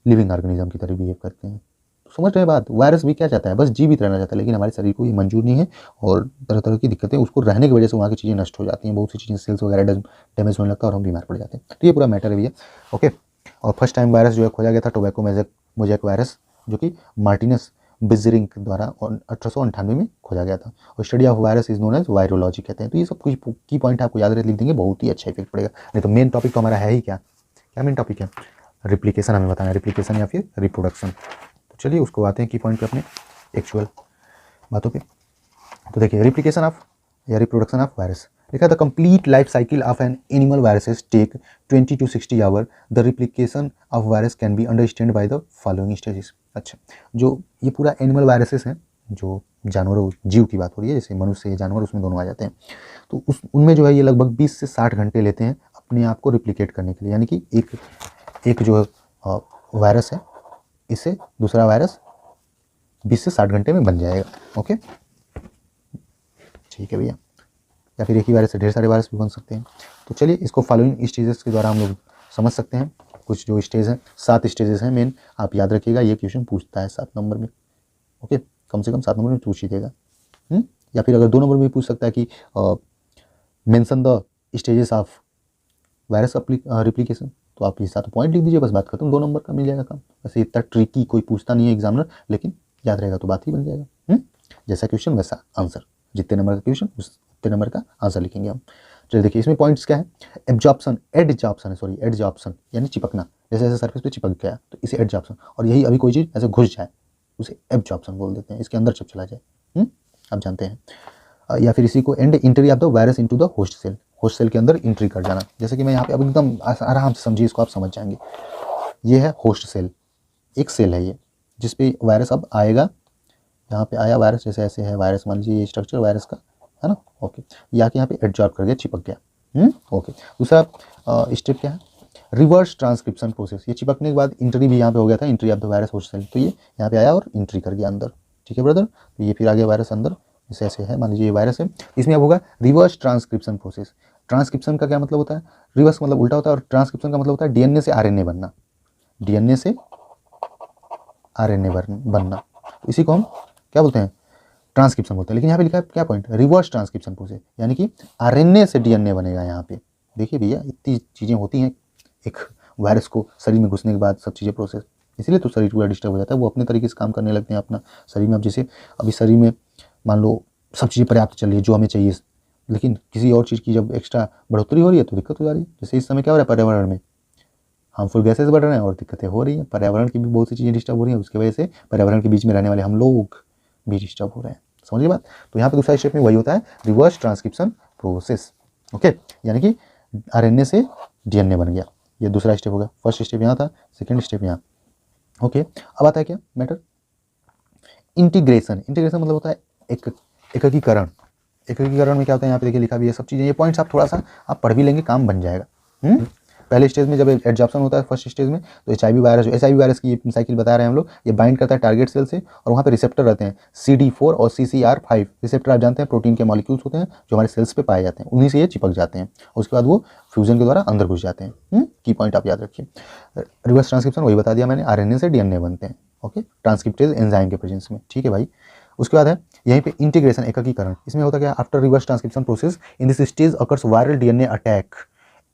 लिविंग ऑर्गेनिज्म की तरह बिहेव करते हैं। तो समझ रहे हैं बात। वायरस भी क्या चाहता है, बस जीवित रहना चाहता है, लेकिन हमारे शरीर को ये मंजूर नहीं है, और तरह तरह की दिक्कतें उसको रहने की वजह से वहाँ की चीज़ें नष्ट हो जाती हैं, बहुत सी चीज़ें, सेल्स वगैरह डैमेज होने लगता है और हम बीमार पड़ जाते हैं। तो ये पूरा मैटर है भैया। ओके, और फर्स्ट टाइम वायरस जो है खोजा गया था टोबैको मोजैक वायरस, जो कि मार्टिनस बिजरिंक द्वारा 1898 में खोजा गया था। और study of virus is known as virology कहते हैं। तो ये सब कुछ की पॉइंट आपको याद रख लिख देंगे, बहुत ही अच्छा इफेक्ट पड़ेगा। नहीं तो मेन टॉपिक तो हमारा है ही क्या, क्या मेन टॉपिक है, रिप्लिकेशन हमें बताना है, रिप्लिकेशन या फिर रिप्रोडक्शन। तो चलिए उसको आते हैं की पॉइंट पे अपने एक्चुअल बातों पे। तो देखिए रिप्लिकेशन ऑफ या रिप्रोडक्शन ऑफ वायरस लिखा the complete life cycle of an animal viruses take 20 to 60 hour. The replication of virus can be understand by the following stages. अच्छा, जो ये पूरा एनिमल वायरसेस हैं, जो जानवरों, जीव की बात हो रही है, जैसे मनुष्य, जानवर, उसमें दोनों आ जाते हैं, तो उनमें जो है ये लगभग 20 से 60 घंटे लेते हैं अपने आप को रिप्लिकेट करने के लिए। यानी कि एक जो वायरस है, इससे दूसरा वायरस 20 से 60 घंटे में बन जाएगा। ओके, ठीक है भैया, या फिर एक ही वायरस से ढेर सारे वायरस भी बन सकते हैं। तो चलिए इसको फॉलोइंग स्टेजेस के द्वारा हम लोग समझ सकते हैं। कुछ जो स्टेज हैं, 7 स्टेजेस हैं मेन, आप याद रखिएगा, ये क्वेश्चन पूछता है 7 नंबर में। ओके, कम से कम 7 नंबर में पूछ ही देगा। या फिर अगर 2 नंबर में पूछ सकता है कि mention the stages of virus replication, तो आप ये 7 पॉइंट लिख दीजिए, बस बात खत्म, 2 नंबर का मिल जाएगा काम। वैसे इतना ट्रिकी कोई पूछता नहीं है एग्जामिनर, लेकिन याद रहेगा तो बात ही बन जाएगा। जैसा क्वेश्चन वैसा आंसर, जितने नंबर का क्वेश्चन उतने नंबर का आंसर लिखेंगे हम। चलिए देखिए इसमें पॉइंट्स क्या है, एब्जॉर्प्शन, एडजॉर्प्शन यानी चिपकना, जैसे जैसे सरफेस पे चिपक गया तो इसे एडजॉर्प्शन, और यही अभी कोई चीज़ ऐसे घुस जाए उसे एब्जॉर्प्शन बोल देते हैं, इसके अंदर जब चला जाए, आप जानते हैं। या फिर इसी को and entry of the virus into the host cell, host cell के अंदर इंट्री कर जाना। जैसे कि मैं यहाँ पे अब एकदम आराम से समझिए, इसको आप समझ जाएंगे। ये है होस्ट सेल, एक सेल है ये, जिसपे वायरस अब आएगा। यहाँ पे आया वायरस, जैसे ऐसे है वायरस, मान लीजिए ये स्ट्रक्चर वायरस का है ना। ओके, ये आके यहाँ पे एब्जॉर्ब कर गया, चिपक गया। ओके, दूसरा स्टेप क्या है, रिवर्स ट्रांसक्रिप्शन प्रोसेस। ये चिपकने के बाद इंट्री भी यहाँ पे हो गया था, entry of the virus host cell, तो ये यहाँ पे आया और इंट्री कर गया अंदर। ठीक है ब्रदर, तो ये फिर आ गया वायरस अंदर, जैसे ऐसे है, मान लीजिए ये वायरस है, इसमें अब होगा रिवर्स ट्रांसक्रिप्शन प्रोसेस। ट्रांसक्रिप्शन का क्या मतलब होता है, रिवर्स मतलब उल्टा होता है, और ट्रांसक्रिप्शन का मतलब होता है डीएनए से आरएनए बनना, डीएनए से आरएनए बनना। इसी को हम क्या बोलते हैं, ट्रांसक्रिप्शन बोलते हैं। लेकिन यहाँ पे लिखा है क्या पॉइंट, रिवर्स ट्रांसक्रिप्शन प्रोसेस, यानी कि आरएनए से डीएनए बनेगा यहाँ पे। देखिए भैया इतनी चीज़ें होती हैं एक वायरस को शरीर में घुसने के बाद, सब चीज़ें प्रोसेस, इसलिए तो शरीर पूरा डिस्टर्ब हो जाता है। वो अपने तरीके से काम करने लगते हैं अपना शरीर में। अब जैसे अभी शरीर में मान लो सब चीज़ें पर्याप्त चल रही है जो हमें चाहिए, लेकिन किसी और चीज़ की जब एक्स्ट्रा बढ़ोतरी हो रही है तो दिक्कत हो जा रही है। जैसे इस समय क्या हो रहा है, पर्यावरण में हार्मफुल गैसेस बढ़ रहे हैं और दिक्कतें हो रही हैं, पर्यावरण की भी बहुत सी चीज़ें डिस्टर्ब हो रही हैं, उसकी वजह से पर्यावरण के बीच में रहने वाले हम लोग भी डिस्टर्ब हो रहे हैं। समझिए बात। तो यहाँ पे दूसरा स्टेप में वही होता है, रिवर्स ट्रांसक्रिप्शन प्रोसेस। ओके, यानी कि आरएनए से डीएनए बन गया, ये दूसरा स्टेप होगा। फर्स्ट स्टेप यहाँ था, सेकंड स्टेप यहाँ। ओके, अब आता है क्या मैटर, इंटीग्रेशन, इंटीग्रेशन मतलब होता है एकीकरण। एकीकरण में क्या होता है, यहाँ पे देखिए लिखा भी है सब चीज़ें, ये पॉइंट्स आप थोड़ा सा आप पढ़ भी लेंगे, काम बन जाएगा। पहले स्टेज में जब एडजॉर्प्शन होता है फर्स्ट स्टेज में, तो HIV वायरस की ये साइकिल बता रहे हैं हम लोग। ये बाइंड करता है टारगेट सेल से, और वहाँ पे रिसेप्टर रहते हैं CD4 और CCR5 रिसेप्टर। आप जानते हैं प्रोटीन के मॉलिक्यूल्स होते हैं जो हमारे सेल्स पे पाए जाते हैं, उन्हीं से ये चिपक जाते हैं, उसके बाद वो फ्यूजन के द्वारा अंदर घुस जाते हैं। की पॉइंट आप याद रखिए। रिवर्स ट्रांसक्रिप्शन वही बता दिया मैंने, RNA से DNA बनते हैं। ओके, ट्रांसक्रिप्टेज एंजाइम के प्रेजेंस में, ठीक है भाई। उसके बाद है यहीं पे इंटीग्रेशन, एकीकरण। इसमें होता क्या, after reverse transcription process in this stage occurs viral DNA attack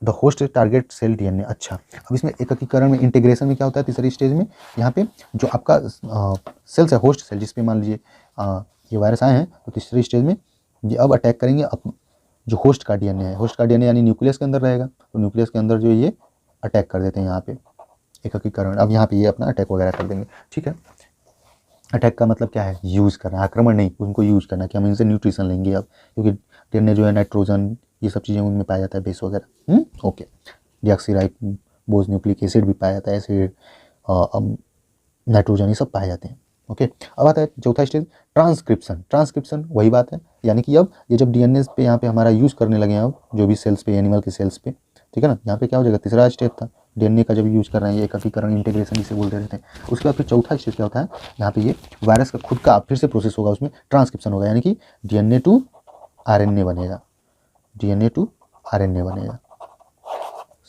the host target cell DNA। अच्छा, अब इसमें एकीकरण में, इंटीग्रेशन में क्या होता है तीसरी स्टेज में, यहाँ पे जो आपका सेल्स है, होस्ट सेल, जिसपे मान लीजिए ये वायरस आए हैं, तो तीसरी स्टेज में ये अब अटैक करेंगे जो होस्ट का DNA है। होस्ट का DNA यानी न्यूक्लियस के अंदर रहेगा, तो न्यूक्लियस के अंदर जो ये अटैक कर देते हैं यहाँ पे, एकीकरण। अब यहाँ पे ये अपना अटैक वगैरह कर देंगे, ठीक है। अटैक का मतलब क्या है, यूज़ करना, आक्रमण नहीं, उनको यूज़ करना कि हम इनसे न्यूट्रिशन लेंगे अब, क्योंकि DNA जो है नाइट्रोजन ये सब चीज़ें उनमें पाया जाता है, बेस वगैरह। ओके, डीऑक्सीराइबोज न्यूक्लिक एसिड भी पाया जाता है, एसिड, नाइट्रोजन, ये सब पाए जाते हैं। ओके, अब आता है चौथा स्टेज, ट्रांसक्रिप्शन। ट्रांसक्रिप्शन वही बात है, यानी कि अब ये जब DNA पे यहाँ पे हमारा यूज़ करने लगे हैं, अब जो भी सेल्स पे, एनिमल के सेल्स पे, ठीक है ना, यहाँ पे क्या हो जाएगा, तीसरा स्टेप था DNA का जब यूज़ कर रहे हैं, ये एकीकरण, इंटीग्रेशन जिसे बोलते रहते हैं। उसके बाद फिर चौथा स्टेज क्या होता है, यहाँ पे ये वायरस का खुद का फिर से प्रोसेस होगा, उसमें ट्रांसक्रिप्शन होगा, यानी कि DNA to RNA बनेगा, DNA to RNA बनेगा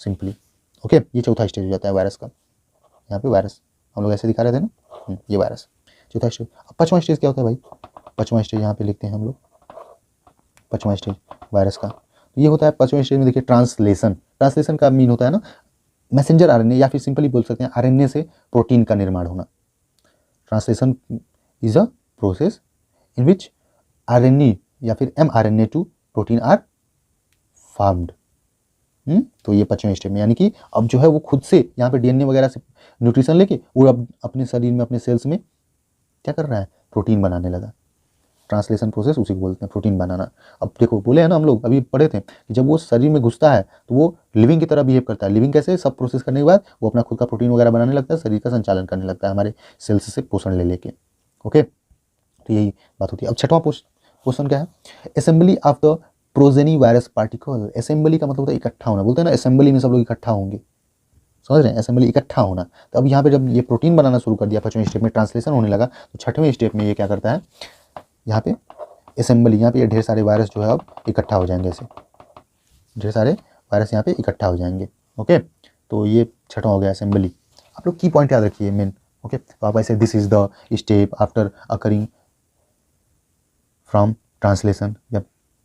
सिंपली। ओके, ये चौथा स्टेज हो जाता है वायरस का। यहाँ पे वायरस हम लोग ऐसे दिखा रहे थे ना, ये वायरस चौथा स्टेज। अब पाँचवा स्टेज क्या होता है भाई, पाँचवा स्टेज यहाँ पे लिखते हैं हम लोग, पाँचवा स्टेज वायरस का। तो ये होता है पाँचवें स्टेज में, देखिए ट्रांसलेशन। ट्रांसलेशन का मीन होता है ना मैसेंजर RNA, या फिर सिंपली बोल सकते हैं RNA से प्रोटीन का निर्माण होना। Translation is a process in which RNA या फिर mRNA to protein are formed. तो ये पाँचवें स्टेप में, यानी कि अब जो है वो खुद से यहाँ पे DNA वगैरह से न्यूट्रिशन लेके वो अब अपने शरीर में, अपने सेल्स में क्या कर रहा है, प्रोटीन बनाने लगा। ट्रांसलेशन प्रोसेस उसी को बोलते हैं, प्रोटीन बनाना। अब देखो बोले हैं ना हम लोग, अभी पढ़े थे कि जब वो शरीर में घुसता है तो वो लिविंग की तरह बिहेव करता है। लिविंग कैसे, सब प्रोसेस करने के बाद वो अपना खुद का प्रोटीन वगैरह बनाने लगता है, शरीर का संचालन करने लगता है हमारे सेल्स से पोषण ले लेके। ओके, तो यही बात होती है। अब छठवां क्वेश्चन क्या है, assembly of the progeny virus particle. Assembly का मतलब होता है इकट्ठा होना, बोलते हैं ना असेंबली में सब लोग इकट्ठा होंगे, समझ रहे हैं, असेंबली इकट्ठा होना। तो अब यहाँ पे जब ये प्रोटीन बनाना शुरू कर दिया, पाँचवें स्टेप में ट्रांसलेशन होने लगा, तो छठवें स्टेप में ये क्या करता है, यहाँ पे असेंबली, यहाँ पे ये ढेर सारे वायरस जो है अब इकट्ठा हो जाएंगे, ऐसे ढेर सारे वायरस यहाँ पे इकट्ठा हो जाएंगे। ओके, तो ये छठवां हो गया असेंबली। आप लोग की पॉइंट याद रखिए मेन। ओके, तो आप ऐसे this is the step after occurring from translation या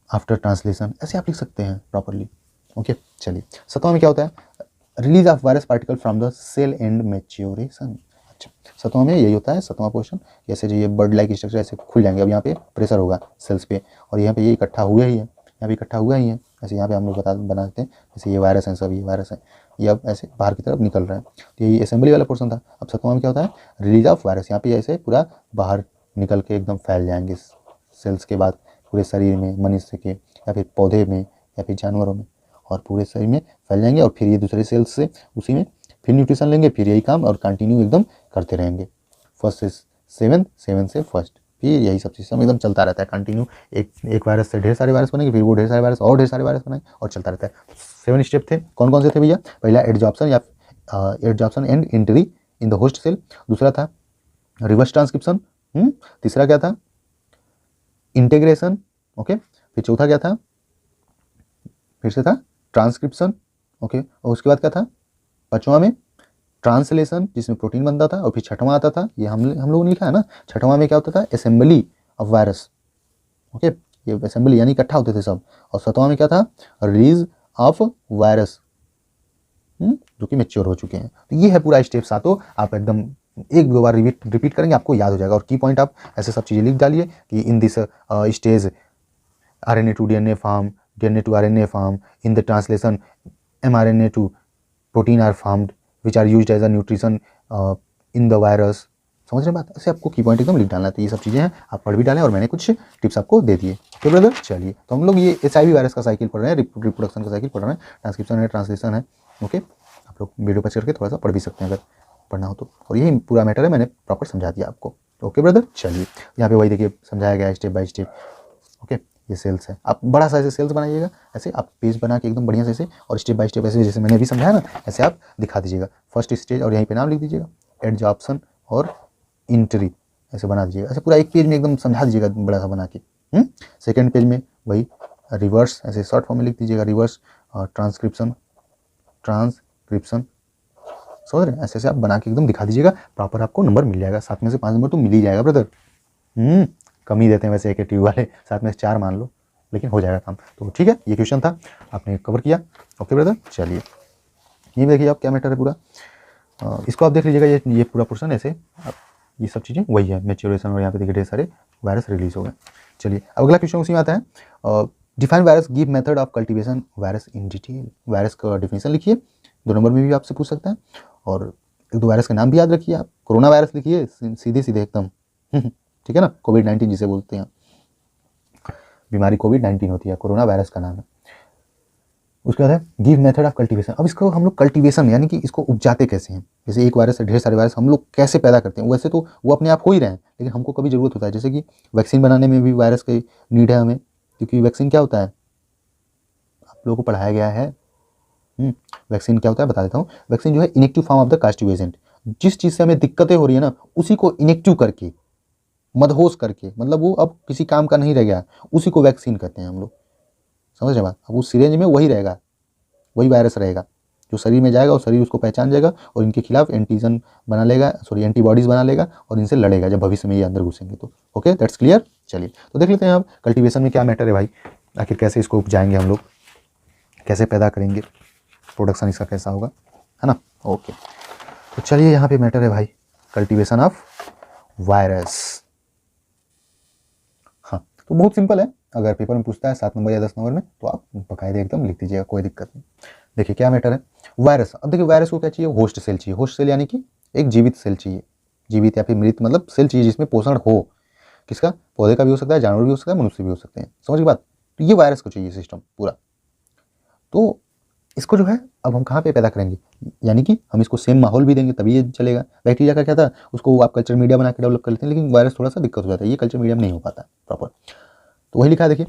आफ्टर ट्रांसलेशन, ऐसे आप लिख सकते हैं प्रॉपरली। ओके, चलिए सातवां में क्या होता है, release of virus particle from the cell and maturation. अच्छा, सातवां में यही होता है, सातवां पोर्शन, जैसे जो ये बर्ड लाइक स्ट्रक्चर ऐसे खुल जाएंगे। अब यहाँ पे प्रेशर होगा सेल्स पे, और यहाँ पे ये इकट्ठा हुआ ही है, यहाँ पे इकट्ठा हुआ ही है, ऐसे यहाँ पे हम लोग बना देते हैं, जैसे ये वायरस हैं, सब ये वायरस है, ये अब ऐसे बाहर की तरफ निकल रहा है। तो यही असेंबली वाला पोर्शन था। अब सातवां में क्या होता है, रिलीज ऑफ वायरस, यहाँ पे ऐसे पूरा बाहर निकल के एकदम फैल जाएंगे सेल्स के बाद पूरे शरीर में, मनुष्य के या फिर पौधे में या फिर जानवरों में, और पूरे शरीर में फैल जाएंगे, और फिर ये दूसरे सेल्स से उसी में फिर न्यूट्रिशन लेंगे, फिर यही काम और कंटिन्यू एकदम करते रहेंगे, फर्स्ट से सेवन, सेवन से फर्स्ट, फिर यही सब सिस्टम एकदम चलता रहता है कंटिन्यू। एक वायरस से ढेर सारे वायरस बनेंगे, फिर वो ढेर सारे वायरस और ढेर सारे वायरस बनाएंगे, और चलता रहता है। 7 स्टेप थे, कौन कौन से थे भैया, पहला एडजॉर्प्शन या adsorption and entry in the host cell, दूसरा था रिवर्स ट्रांसक्रिप्शन, तीसरा क्या था, इंटीग्रेशन। ओके, फिर चौथा क्या था, फिर से था ट्रांसक्रिप्शन। ओके, और उसके बाद क्या था, पांचवा में ट्रांसलेशन जिसमें प्रोटीन बनता था, और फिर छठवां आता था, ये हम लोगों ने लिखा है ना, छठवां में क्या होता था, असेंबली ऑफ वायरस। ओके, ये असेंबली यानी इकट्ठा होते थे सब, और सातवां में क्या था, रिलीज ऑफ वायरस जो कि मैच्योर हो चुके हैं। तो ये है पूरा स्टेप सातों, आप एकदम एक दो बार रिपीट करेंगे, आपको याद हो जाएगा। और की पॉइंट आप ऐसे सब चीज़ें लिख डालिए कि इन this stage RNA to DNA form, DNA to RNA form, in the translation mRNA to protein are formed which are used as a nutrition in the virus। समझ रहे बात, ऐसे आपको की पॉइंट एकदम लिख डालना है। तो ये सब चीज़ें हैं, आप पढ़ भी डालें, और मैंने कुछ टिप्स आपको दे दिए। तो ब्रदर चलिए, तो हम लोग ये HIV वायरस का साइकिल पढ़ रहे हैं, रिप्रोडक्शन का साइकिल पढ़ रहे हैं, ट्रांसक्रिप्शन है, ट्रांसलेशन है। ओके, आप लोग वीडियो पर चढ़ के थोड़ा सा पढ़ भी सकते हैं अगर पढ़ना हो तो, और यही पूरा मैटर है, मैंने प्रॉपर समझा दिया आपको। ओके ब्रदर, चलिए यहाँ पे वही देखिए समझाया गया है स्टेप बाय स्टेप। ओके, ये सेल्स है, आप बड़ा सा ऐसे सेल्स बनाइएगा, ऐसे आप पेज बना के एकदम बढ़िया से ऐसे, और स्टेप बाय स्टेप ऐसे जैसे मैंने अभी समझाया ना, ऐसे आप दिखा दीजिएगा। फर्स्ट स्टेज और यहीं पे नाम लिख दीजिएगा, एड द ऑप्शन और इंट्री ऐसे बना दीजिएगा, ऐसे पूरा एक पेज में एकदम समझा दीजिएगा बड़ा सा बना के। सेकेंड पेज में वही रिवर्स ऐसे शॉर्ट फॉर्म में लिख दीजिएगा, रिवर्स ट्रांसक्रिप्शन, समझ रहे हैं, ऐसे ऐसे आप बना के एकदम दिखा दीजिएगा, प्रॉपर आपको नंबर मिल जाएगा, 7 में से 5 नंबर तो मिल ही जाएगा ब्रदर। कम ही देते हैं वैसे एक ट्यूब वाले, 7 में से 4 मान लो, लेकिन हो जाएगा काम। तो ठीक है, ये क्वेश्चन था, आपने कवर किया। ओके ब्रदर, चलिए ये देखिए आप क्या मैटर है पूरा, इसको आप देख लीजिएगा, ये पूरा पोर्शन ऐसे आप, ये सब चीज़ें वही है, मैच्योरेशन, और यहाँ पे देखिए ढेर सारे वायरस रिलीज हो गए। चलिए अब अगला क्वेश्चन उसी में आता है, define virus, give method of cultivation virus in detail. Virus का डिफिनेशन लिखिए, 2 नंबर में भी आपसे पूछ सकता है, और 1-2 वायरस का नाम भी याद रखिए आप। कोरोना वायरस लिखिए सीधे सीधे एकदम ठीक है ना, कोविड-19 जिसे बोलते हैं, बीमारी कोविड-19 होती है, कोरोना वायरस का नाम है। उसके बाद है गिव मेथड ऑफ कल्टीवेशन। अब इसको हम लोग कल्टीवेशन यानी कि इसको उपजाते कैसे हैं, जैसे एक वायरस से ढेर सारे वायरस हम लोग कैसे पैदा करते हैं, वैसे तो वो अपने आप हो ही रहे हैं, लेकिन हमको कभी ज़रूरत होता है, जैसे कि वैक्सीन बनाने में भी वायरस की नीड है हमें, क्योंकि वैक्सीन क्या होता है, आप लोगों को पढ़ाया गया है। वैक्सीन क्या होता है बता देता हूँ। वैक्सीन जो है inactive form of the caustic agent, जिस चीज़ से हमें दिक्कतें हो रही है ना, उसी को इनेक्टिव करके, मदहोश करके, मतलब वो अब किसी काम का नहीं रह गया, उसी को वैक्सीन कहते हैं हम लोग, समझ रहे बात। अब उस सिरेंज में वही रहेगा, वही वायरस रहेगा जो शरीर में जाएगा, और शरीर उसको पहचान जाएगा और इनके खिलाफ एंटीजन बना लेगा, सॉरी एंटीबॉडीज़ बना लेगा, और इनसे लड़ेगा जब भविष्य में ये अंदर घुसेंगे तो। Okay, that's clear. चलिए तो देख लेते हैं आप कल्टीवेशन में क्या मैटर है भाई, आखिर कैसे इसको उपजाएंगे हम लोग, कैसे पैदा करेंगे, प्रोडक्शन इसका कैसा होगा, है ना। ओके, तो चलिए यहाँ पे मैटर है भाई कल्टीवेशन ऑफ वायरस। हाँ, तो बहुत सिंपल है, अगर पेपर में पूछता है 7 नंबर या 10 नंबर में, तो आप बकायदे एकदम लिख दीजिएगा, कोई दिक्कत नहीं। देखिए क्या मैटर है, वायरस। अब देखिए वायरस को क्या चाहिए, होस्ट सेल चाहिए। होस्ट सेल यानी कि एक जीवित सेल चाहिए, जीवित या फिर मृत, मतलब सेल चाहिए जिसमें पोषण हो, किसका, पौधे का भी हो सकता है, जानवर भी हो सकता है, मनुष्य भी हो सकते हैं, समझ की बात। तो ये वायरस को चाहिए सिस्टम पूरा। तो इसको जो है अब हम कहाँ पे पैदा करेंगे, यानी कि हम इसको सेम माहौल भी देंगे तभी ये चलेगा। बैक्टीरिया का क्या था, उसको आप कल्चर मीडिया बना के डेवलप कर लेते हैं, लेकिन वायरस थोड़ा सा दिक्कत हो जाता है, ये कल्चर मीडिया में नहीं हो पाता प्रॉपर। तो वही लिखा है देखिए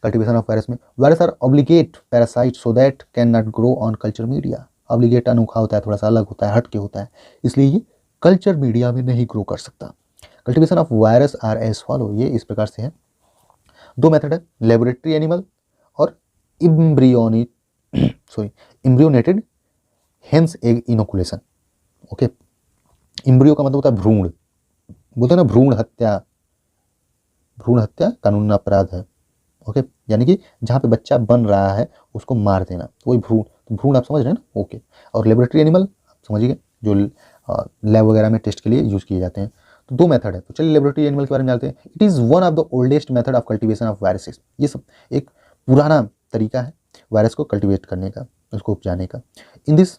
कल्टीवेशन ऑफ वायरस में, virus are obligate parasite so that can not grow on culture media. Obligate अनोखा होता है, थोड़ा सा अलग होता है, हट के होता है, इसलिए ये कल्चर मीडिया में नहीं ग्रो कर सकता। Cultivation of virus are as follow, ये इस प्रकार से है। 2 मेथड है, लेबोरेटरी एनिमल और embryonated hens egg inoculation. Okay, embryo का मतलब होता है भ्रूण, बोलते हैं ना भ्रूण हत्या, भ्रूण हत्या कानून अपराध है। ओके, यानी कि जहाँ पे बच्चा बन रहा है उसको मार देना, तो वही भ्रूण, तो भ्रूण आप समझ रहे हैं ना। ओके, और लेबोरेटरी एनिमल आप समझिए जो लैब वगैरह में टेस्ट के लिए यूज़ किए जाते हैं। तो 2 मेथड है, तो चलिए लेबोरेटरी एनिमल के बारे में जानते हैं। It is one of the oldest method of cultivation of viruses. ये सब एक पुराना तरीका है वायरस को कल्टीवेट करने का, उसको उपजाने का। In this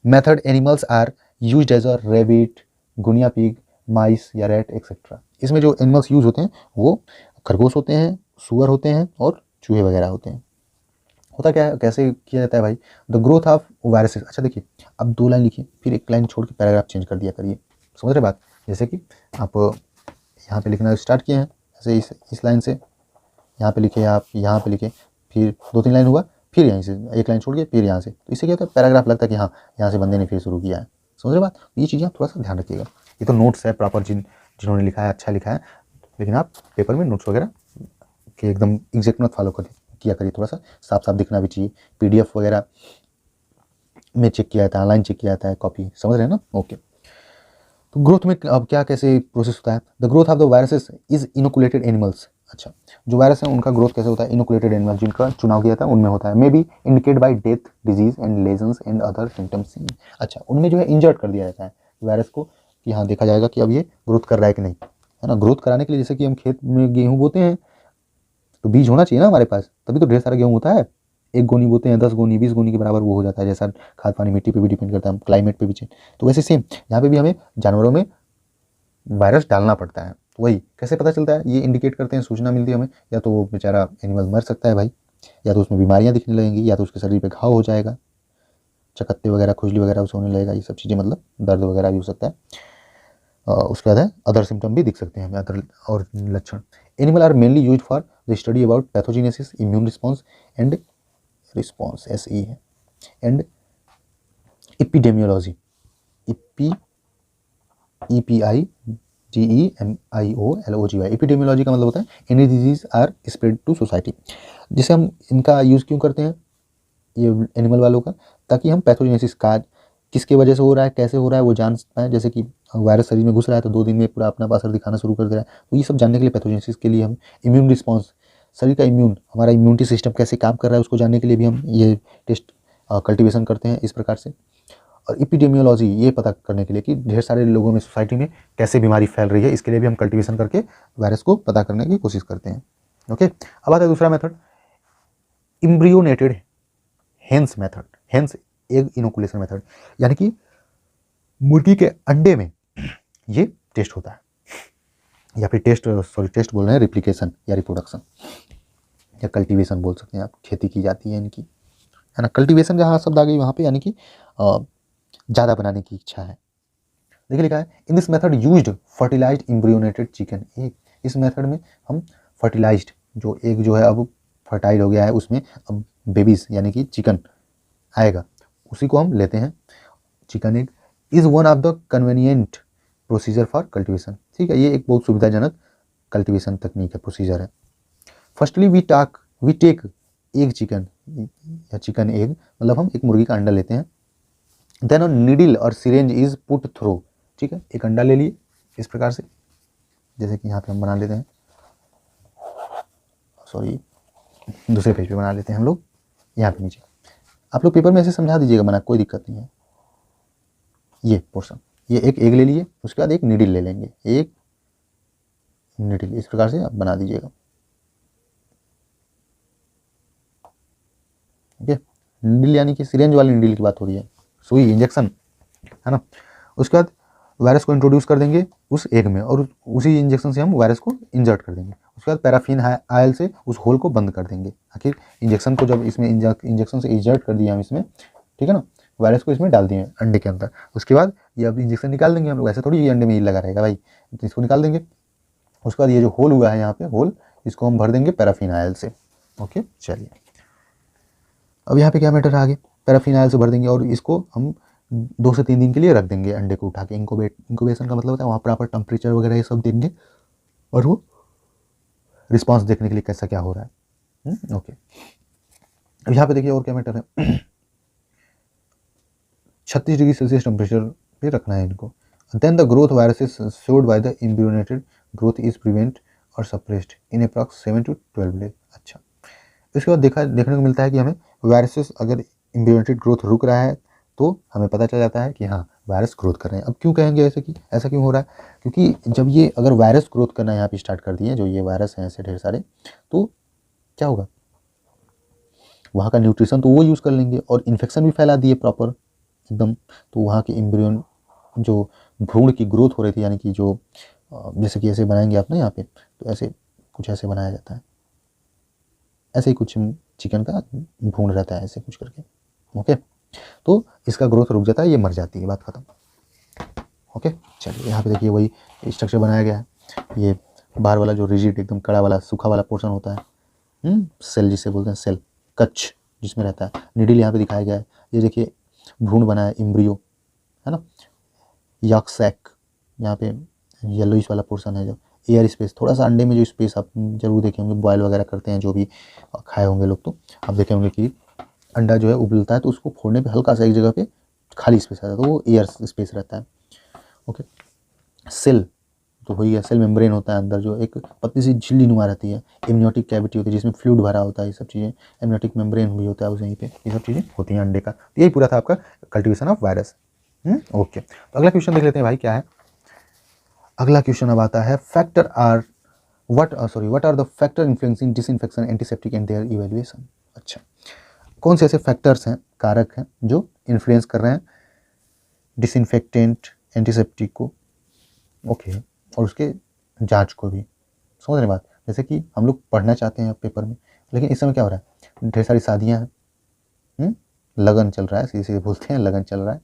method animals are used as a rabbit, guinea pig, mice या रैट एक्सेट्रा। इसमें जो एनिमल्स यूज होते हैं वो खरगोश होते हैं, सुअर होते हैं और चूहे वगैरह होते हैं। होता क्या है, कैसे किया जाता है भाई, द ग्रोथ ऑफ वायरसेस। अच्छा देखिए, अब 2 लाइन लिखिए, फिर एक लाइन छोड़ के पैराग्राफ चेंज कर दिया करिए, समझ रहे बात। जैसे कि आप यहाँ पे लिखना स्टार्ट किए हैं, ऐसे इस लाइन से यहाँ पे लिखे, आप यहाँ पे लिखे, फिर 2-3 लाइन हुआ, फिर यहीं से एक लाइन छोड़ के फिर यहाँ से, तो इससे क्या होता है पैराग्राफ लगता है कि हाँ यहाँ से बंदे ने फिर शुरू किया है, समझ रहे बात। ये चीज़ें आप थोड़ा सा ध्यान रखिएगा। ये तो नोट्स है प्रॉपर, जिन्होंने लिखा है अच्छा लिखा है, लेकिन आप पेपर में नोट्स वगैरह के एकदम एग्जैक्ट मत फॉलो किया करिए, थोड़ा सा साफ साफ दिखना भी चाहिए। PDF वगैरह में चेक किया जाता है, ऑनलाइन चेक किया जाता है कॉपी, समझ रहे हैं ना। ओके, तो ग्रोथ में अब क्या कैसे प्रोसेस होता है, the growth of the viruses is inoculated animals. अच्छा, जो वायरस है उनका ग्रोथ कैसे होता है, इनोकुलेटेड एनिमल जिनका चुनाव किया जाता है उनमें होता है। May be indicate bye death, disease and lesions and other symptoms. अच्छा, उनमें जो है इंजर्ट कर दिया जाता है वायरस को, कि हाँ देखा जाएगा कि अब ये ग्रोथ कर रहा है कि नहीं, है ना। ग्रोथ कराने के लिए जैसे कि हम खेत में गेहूँ बोते हैं, तो बीज होना चाहिए ना हमारे पास, तभी तो ढेर सारा गेहूँ होता है। 1 गोनी बोते हैं, 10 गोनी, 20 गोनी के बराबर वो हो जाता है, जैसा खाद पानी मिट्टी पे भी डिपेंड करता है, क्लाइमेट पे भी। तो वैसे सेम यहाँ पे भी हमें जानवरों में वायरस डालना पड़ता है। तो वही कैसे पता चलता है, ये इंडिकेट करते हैं, सूचना मिलती है हमें, या तो वो बेचारा एनिमल मर सकता है भाई, या तो उसमें बीमारियां दिखने लगेंगी, या तो उसके शरीर पे घाव हो जाएगा, चकत्ते वगैरह, खुजली वगैरह उसे होने लगेगा, ये सब चीज़ें, मतलब दर्द वगैरह भी हो सकता है। उसके बाद है अदर सिम्टम भी दिख सकते हैं हमें, अदर और लक्षण। Animal are mainly use for the study about pathogenesis, immune response and response, SE है, and epidemiology, EP EPIDEMIOLOGY। Epidemiology का मतलब होता है any disease are spread to society. जिसे हम इनका यूज़ क्यों करते हैं ये एनिमल वालों का, ताकि हम पैथोजेनेसिस का किसके वजह से हो रहा है, कैसे हो रहा है वो जान पाएँ। जैसे कि वायरस शरीर में घुस रहा है तो 2 दिन में पूरा अपना असर दिखाना शुरू कर दे रहा है, तो ये सब जानने के लिए, पैथोजेनेसिस के लिए हम इम्यून रिस्पॉन्स, शरीर का इम्यून, हमारा इम्यूनिटी सिस्टम कैसे काम कर रहा है उसको जानने के लिए भी हम ये टेस्ट कल्टिवेशन करते हैं इस प्रकार से। और एपिडेमियोलॉजी ये पता करने के लिए कि ढेर सारे लोगों में, सोसाइटी में कैसे बीमारी फैल रही है, इसके लिए भी हम कल्टिवेशन करके वायरस को पता करने की कोशिश करते हैं। ओके, अब आता है दूसरा method, embryonated hence method, hence egg inoculation method, यानी कि मुर्गी के अंडे में ये टेस्ट होता है, या फिर टेस्ट बोल रहे हैं, रिप्लिकेशन या रिप्रोडक्शन या कल्टीवेशन बोल सकते हैं आप, खेती की जाती है इनकी, है ना। कल्टीवेशन जहाँ शब्द आ गई वहाँ पे, यानी कि ज़्यादा बनाने की इच्छा है। देखिए लिखा है, in this method used fertilized embryonated chicken egg. इस मेथड में हम फर्टिलाइज्ड जो एग जो है अब फर्टाइल हो गया है, उसमें अब बेबीज यानी कि चिकन आएगा, उसी को हम लेते हैं। Chicken egg is one of the convenient procedure for cultivation. ठीक है, ये एक बहुत सुविधाजनक कल्टिवेशन तकनीक है, प्रोसीजर है। Firstly we take egg chicken या चिकन एग, मतलब हम एक मुर्गी का अंडा लेते हैं। देन अ नीडल और सिरेंज इज पुट थ्रू। ठीक है, एक अंडा ले लिए इस प्रकार से, जैसे कि यहाँ पे हम बना लेते हैं, सॉरी दूसरे पेज पे बना लेते हैं हम लोग, यहाँ पे नीचे। आप लोग पेपर में ऐसे समझा दीजिएगा, बना कोई दिक्कत नहीं है। ये पोर्शन, ये एक एग ले लिए, उसके बाद एक नीडल ले लेंगे, एक नीडल, इस प्रकार से आप बना दीजिएगा। ओके, नीडल यानी कि सिरेंज वाली नीडल की बात हो रही है, सुई, इंजेक्शन, है ना। उसके बाद वायरस को इंट्रोड्यूस कर देंगे उस एग में, और उसी इंजेक्शन से हम वायरस को इंजर्ट कर देंगे। उसके बाद पैराफिन ऑयल से उस होल को बंद कर देंगे। आखिर इंजेक्शन को जब इसमें इंजेक्शन से इंजर्ट कर दिया हम इसमें, ठीक है ना, वायरस को इसमें डाल दिए अंडे के अंदर। उसके बाद ये अब इंजेक्शन निकाल देंगे हम लोग, ऐसे थोड़ी ये अंडे में ही लगा रहेगा भाई, तो इसको निकाल देंगे। उसके बाद ये जो होल हुआ है यहाँ पे होल, इसको हम भर देंगे पैराफिन ऑयल से। ओके, चलिए अब यहाँ पे क्या मैटर आ गया, पैराफिन ऑयल से भर देंगे और इसको हम 2 से 3 दिन के लिए रख देंगे अंडे को उठा के। इंक्यूबेशन का मतलब होता है वहाँ प्रॉपर टेम्परेचर वगैरह ये सब देंगे और वो रिस्पांस देखने के लिए कैसा क्या हो रहा है। ओके, अब यहाँ पे देखिए और क्या मैटर है, 36 डिग्री सेल्सियस टेम्परेचर पे रखना है इनको। Then the growth viruses showed by the embryonated growth is prevent और suppressed in approx 7 to 12 days. अच्छा, इसके बाद देखने को मिलता है कि हमें वायरसेस अगर एम्ब्रियोनेटेड ग्रोथ रुक रहा है तो हमें पता चल जाता है कि हाँ वायरस ग्रोथ कर रहे हैं। अब क्यों कहेंगे ऐसे, कि ऐसा क्यों हो रहा है, क्योंकि जब ये अगर वायरस ग्रोथ करना यहाँ पे स्टार्ट कर दिए, जो ये वायरस हैं ऐसे ढेर सारे, तो क्या होगा, वहाँ का न्यूट्रिशन तो वो यूज़ कर लेंगे और इन्फेक्शन भी फैला दिए प्रॉपर एकदम। तो वहाँ के एम्ब्रियन जो भ्रूण की ग्रोथ हो रही थी, यानी कि जो जैसे कि ऐसे बनाएंगे आप ना यहाँ पे, तो ऐसे कुछ ऐसे बनाया जाता है, ऐसे ही कुछ चिकन का भ्रूण रहता है ऐसे कुछ करके। ओके, तो इसका ग्रोथ रुक जाता है, ये मर जाती है, बात खत्म। ओके, चलिए यहाँ पे देखिए वही स्ट्रक्चर बनाया गया है। ये बाहर वाला जो रिजिड एकदम कड़ा वाला सूखा वाला पोर्शन होता है, सेल जिसे बोलते हैं, सेल कच्छ जिसमें रहता है। नीडल यहाँ पे दिखाया गया है, ये देखिए भ्रूण बना है, एम्ब्रियो, है ना। यॉक सैक यहाँ पे येलोइश वाला पोर्शन है, जो एयर स्पेस, थोड़ा सा अंडे में जो स्पेस आप जरूर देखे होंगे, बॉयल वगैरह करते हैं जो भी खाए होंगे लोग, तो आप देखे होंगे कि अंडा जो है उबलता है तो उसको फोड़ने पे हल्का सा एक जगह पे खाली स्पेस आता है, तो वो एयर स्पेस रहता है। ओके, सेल तो वही है, सेल मेम्ब्रेन होता है अंदर, जो एक पतली सी झिल्ली नुमा रहती है। एमनियोटिक कैविटी होती है जिसमें फ्लूइड भरा होता है, ये सब चीज़ें। एमनियोटिक मेम्ब्रेन भी होता है उस यहीं पे, ये सब चीज़ें होती हैं अंडे का। तो यही पूरा था आपका कल्टिवेशन ऑफ वायरस। ओके, तो अगला क्वेश्चन देख लेते हैं भाई क्या है। अगला क्वेश्चन अब आता है, what are the factor influencing disinfection, antiseptic and their evaluation. अच्छा, कौन से ऐसे फैक्टर्स हैं, कारक हैं जो इन्फ्लुएंस कर रहे हैं डिसइंफेक्टेंट, एंटीसेप्टिक को, ओके, और उसके जांच को भी। समझ रहे बात, जैसे कि हम लोग पढ़ना चाहते हैं पेपर में, लेकिन इस समय क्या हो रहा है, ढेर सारी शादियां हैं, लगन चल रहा है, सीधे सीधे बोलते हैं लगन चल रहा है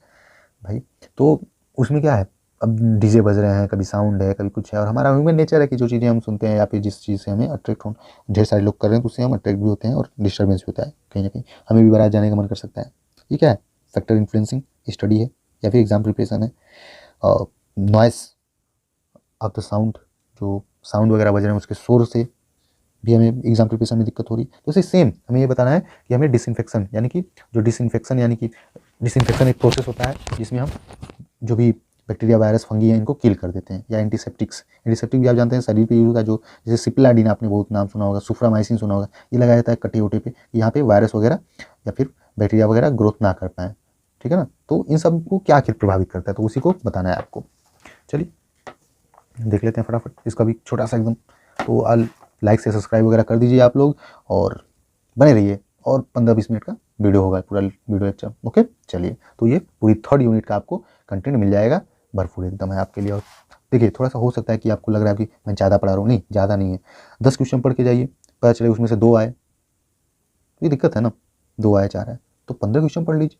भाई। तो उसमें क्या है, अब डीजे बज रहे हैं, कभी साउंड है, कभी कुछ है, और हमारा ह्यूमन नेचर है कि जो चीज़ें हम सुनते हैं या फिर जिस चीज़ से हमें अट्रैक्ट हो, ढेर सारे लोग कर रहे हैं तो उससे हम अट्रैक्ट भी होते हैं और डिस्टर्बेंस भी होता है कहीं ना कहीं, हमें भी बारात जाने का मन कर सकता है। ये क्या है? फैक्टर इन्फ्लुएंसिंग स्टडी है या फिर एग्जाम प्रिपरेशन है। नॉइस ऑफ द साउंड, जो साउंड वगैरह बज रहे हैं उसके शोर से भी हमें एग्जाम प्रिपरेशन में दिक्कत हो रही है। तो इसे सेम हमें ये बताना है कि हमें डिसइंफेक्शन यानी कि डिसइंफेक्शन एक प्रोसेस होता है जिसमें हम जो भी बैक्टीरिया वायरस फंगी है इनको किल कर देते हैं। या एंटीसेप्टिक भी आप जानते हैं शरीर पे यूज होता है, जो जैसे सिप्लाडीन आपने बहुत नाम सुना होगा, सुफ्रामाइसिन सुना होगा, ये लगाया जाता है कटे वटे पे, यहाँ पे वायरस वगैरह या फिर बैक्टीरिया वगैरह ग्रोथ ना कर पाए, ठीक है ना। तो इन सब को क्या आखिर प्रभावित करता है, तो उसी को बताना है आपको। चलिए देख लेते हैं फटाफट इसका भी छोटा सा एकदम। तो लाइक से सब्सक्राइब वगैरह कर दीजिए आप लोग और बने रहिए, और 15-20 मिनट का वीडियो होगा, पूरा वीडियो लेक्चर। ओके चलिए, तो ये पूरी 3rd यूनिट का आपको कंटेंट मिल जाएगा, भरपूर एकदम है आपके लिए। और देखिए थोड़ा सा हो सकता है कि आपको लग रहा है कि मैं ज़्यादा पढ़ा रहा हूँ, नहीं ज़्यादा नहीं है। 10 क्वेश्चन पढ़ के जाइए, पता चले उसमें से 2 आए, ये दिक्कत है ना, 2 आए 4 आए, तो 15 क्वेश्चन पढ़ लीजिए,